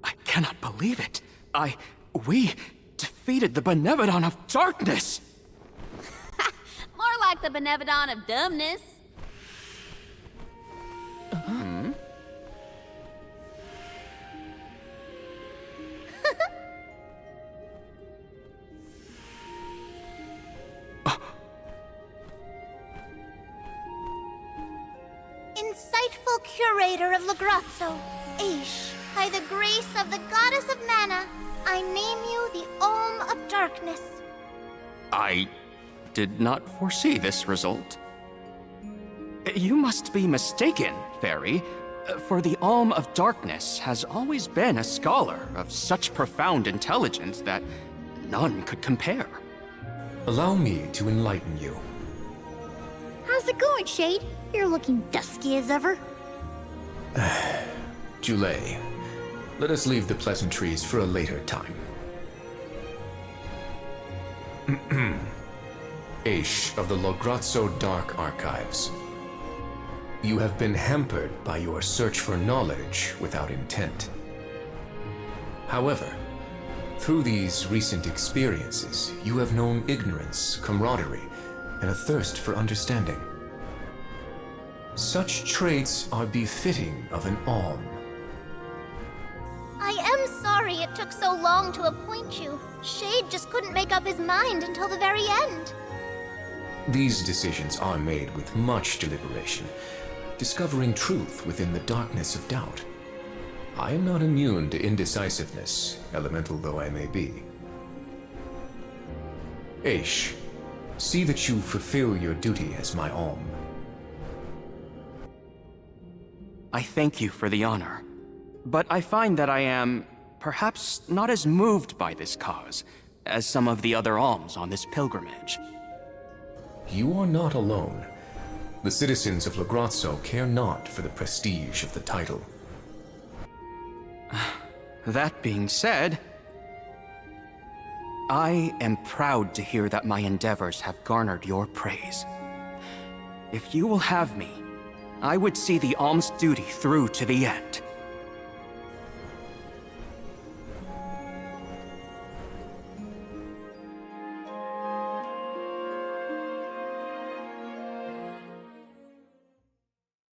Speaker 6: I cannot believe it. We defeated the Benevodon of Darkness!
Speaker 5: More like the Benevodon of Dumbness.
Speaker 2: Insightful curator of Lagrazzo, Aish, by the grace of the goddess of mana, I name you the Olm of Darkness.
Speaker 6: I did not foresee this result. You must be mistaken, Faerie, for the Olm of Darkness has always been a scholar of such profound intelligence that none could compare.
Speaker 11: Allow me to enlighten you.
Speaker 2: How's it going, Shade? You're looking dusky as ever.
Speaker 11: Julay, let us leave the pleasantries for a later time. Aish of the Lagrazzo Dark Archives. You have been hampered by your search for knowledge without intent. However, through these recent experiences, you have known ignorance, camaraderie, and a thirst for understanding. Such traits are befitting of an Olm.
Speaker 2: I am sorry it took so long to appoint you. Shade just couldn't make up his mind until the very end.
Speaker 11: These decisions are made with much deliberation, discovering truth within the darkness of doubt. I am not immune to indecisiveness, elemental though I may be. Aish, see that you fulfill your duty as my Olm.
Speaker 6: I thank you for the honor, but I find that I am perhaps not as moved by this cause as some of the other alms on this pilgrimage.
Speaker 11: You are not alone. The citizens of Lagrazzo care not for the prestige of the title.
Speaker 6: That being said, I am proud to hear that my endeavors have garnered your praise. If you will have me, I would see the alms duty through to the end.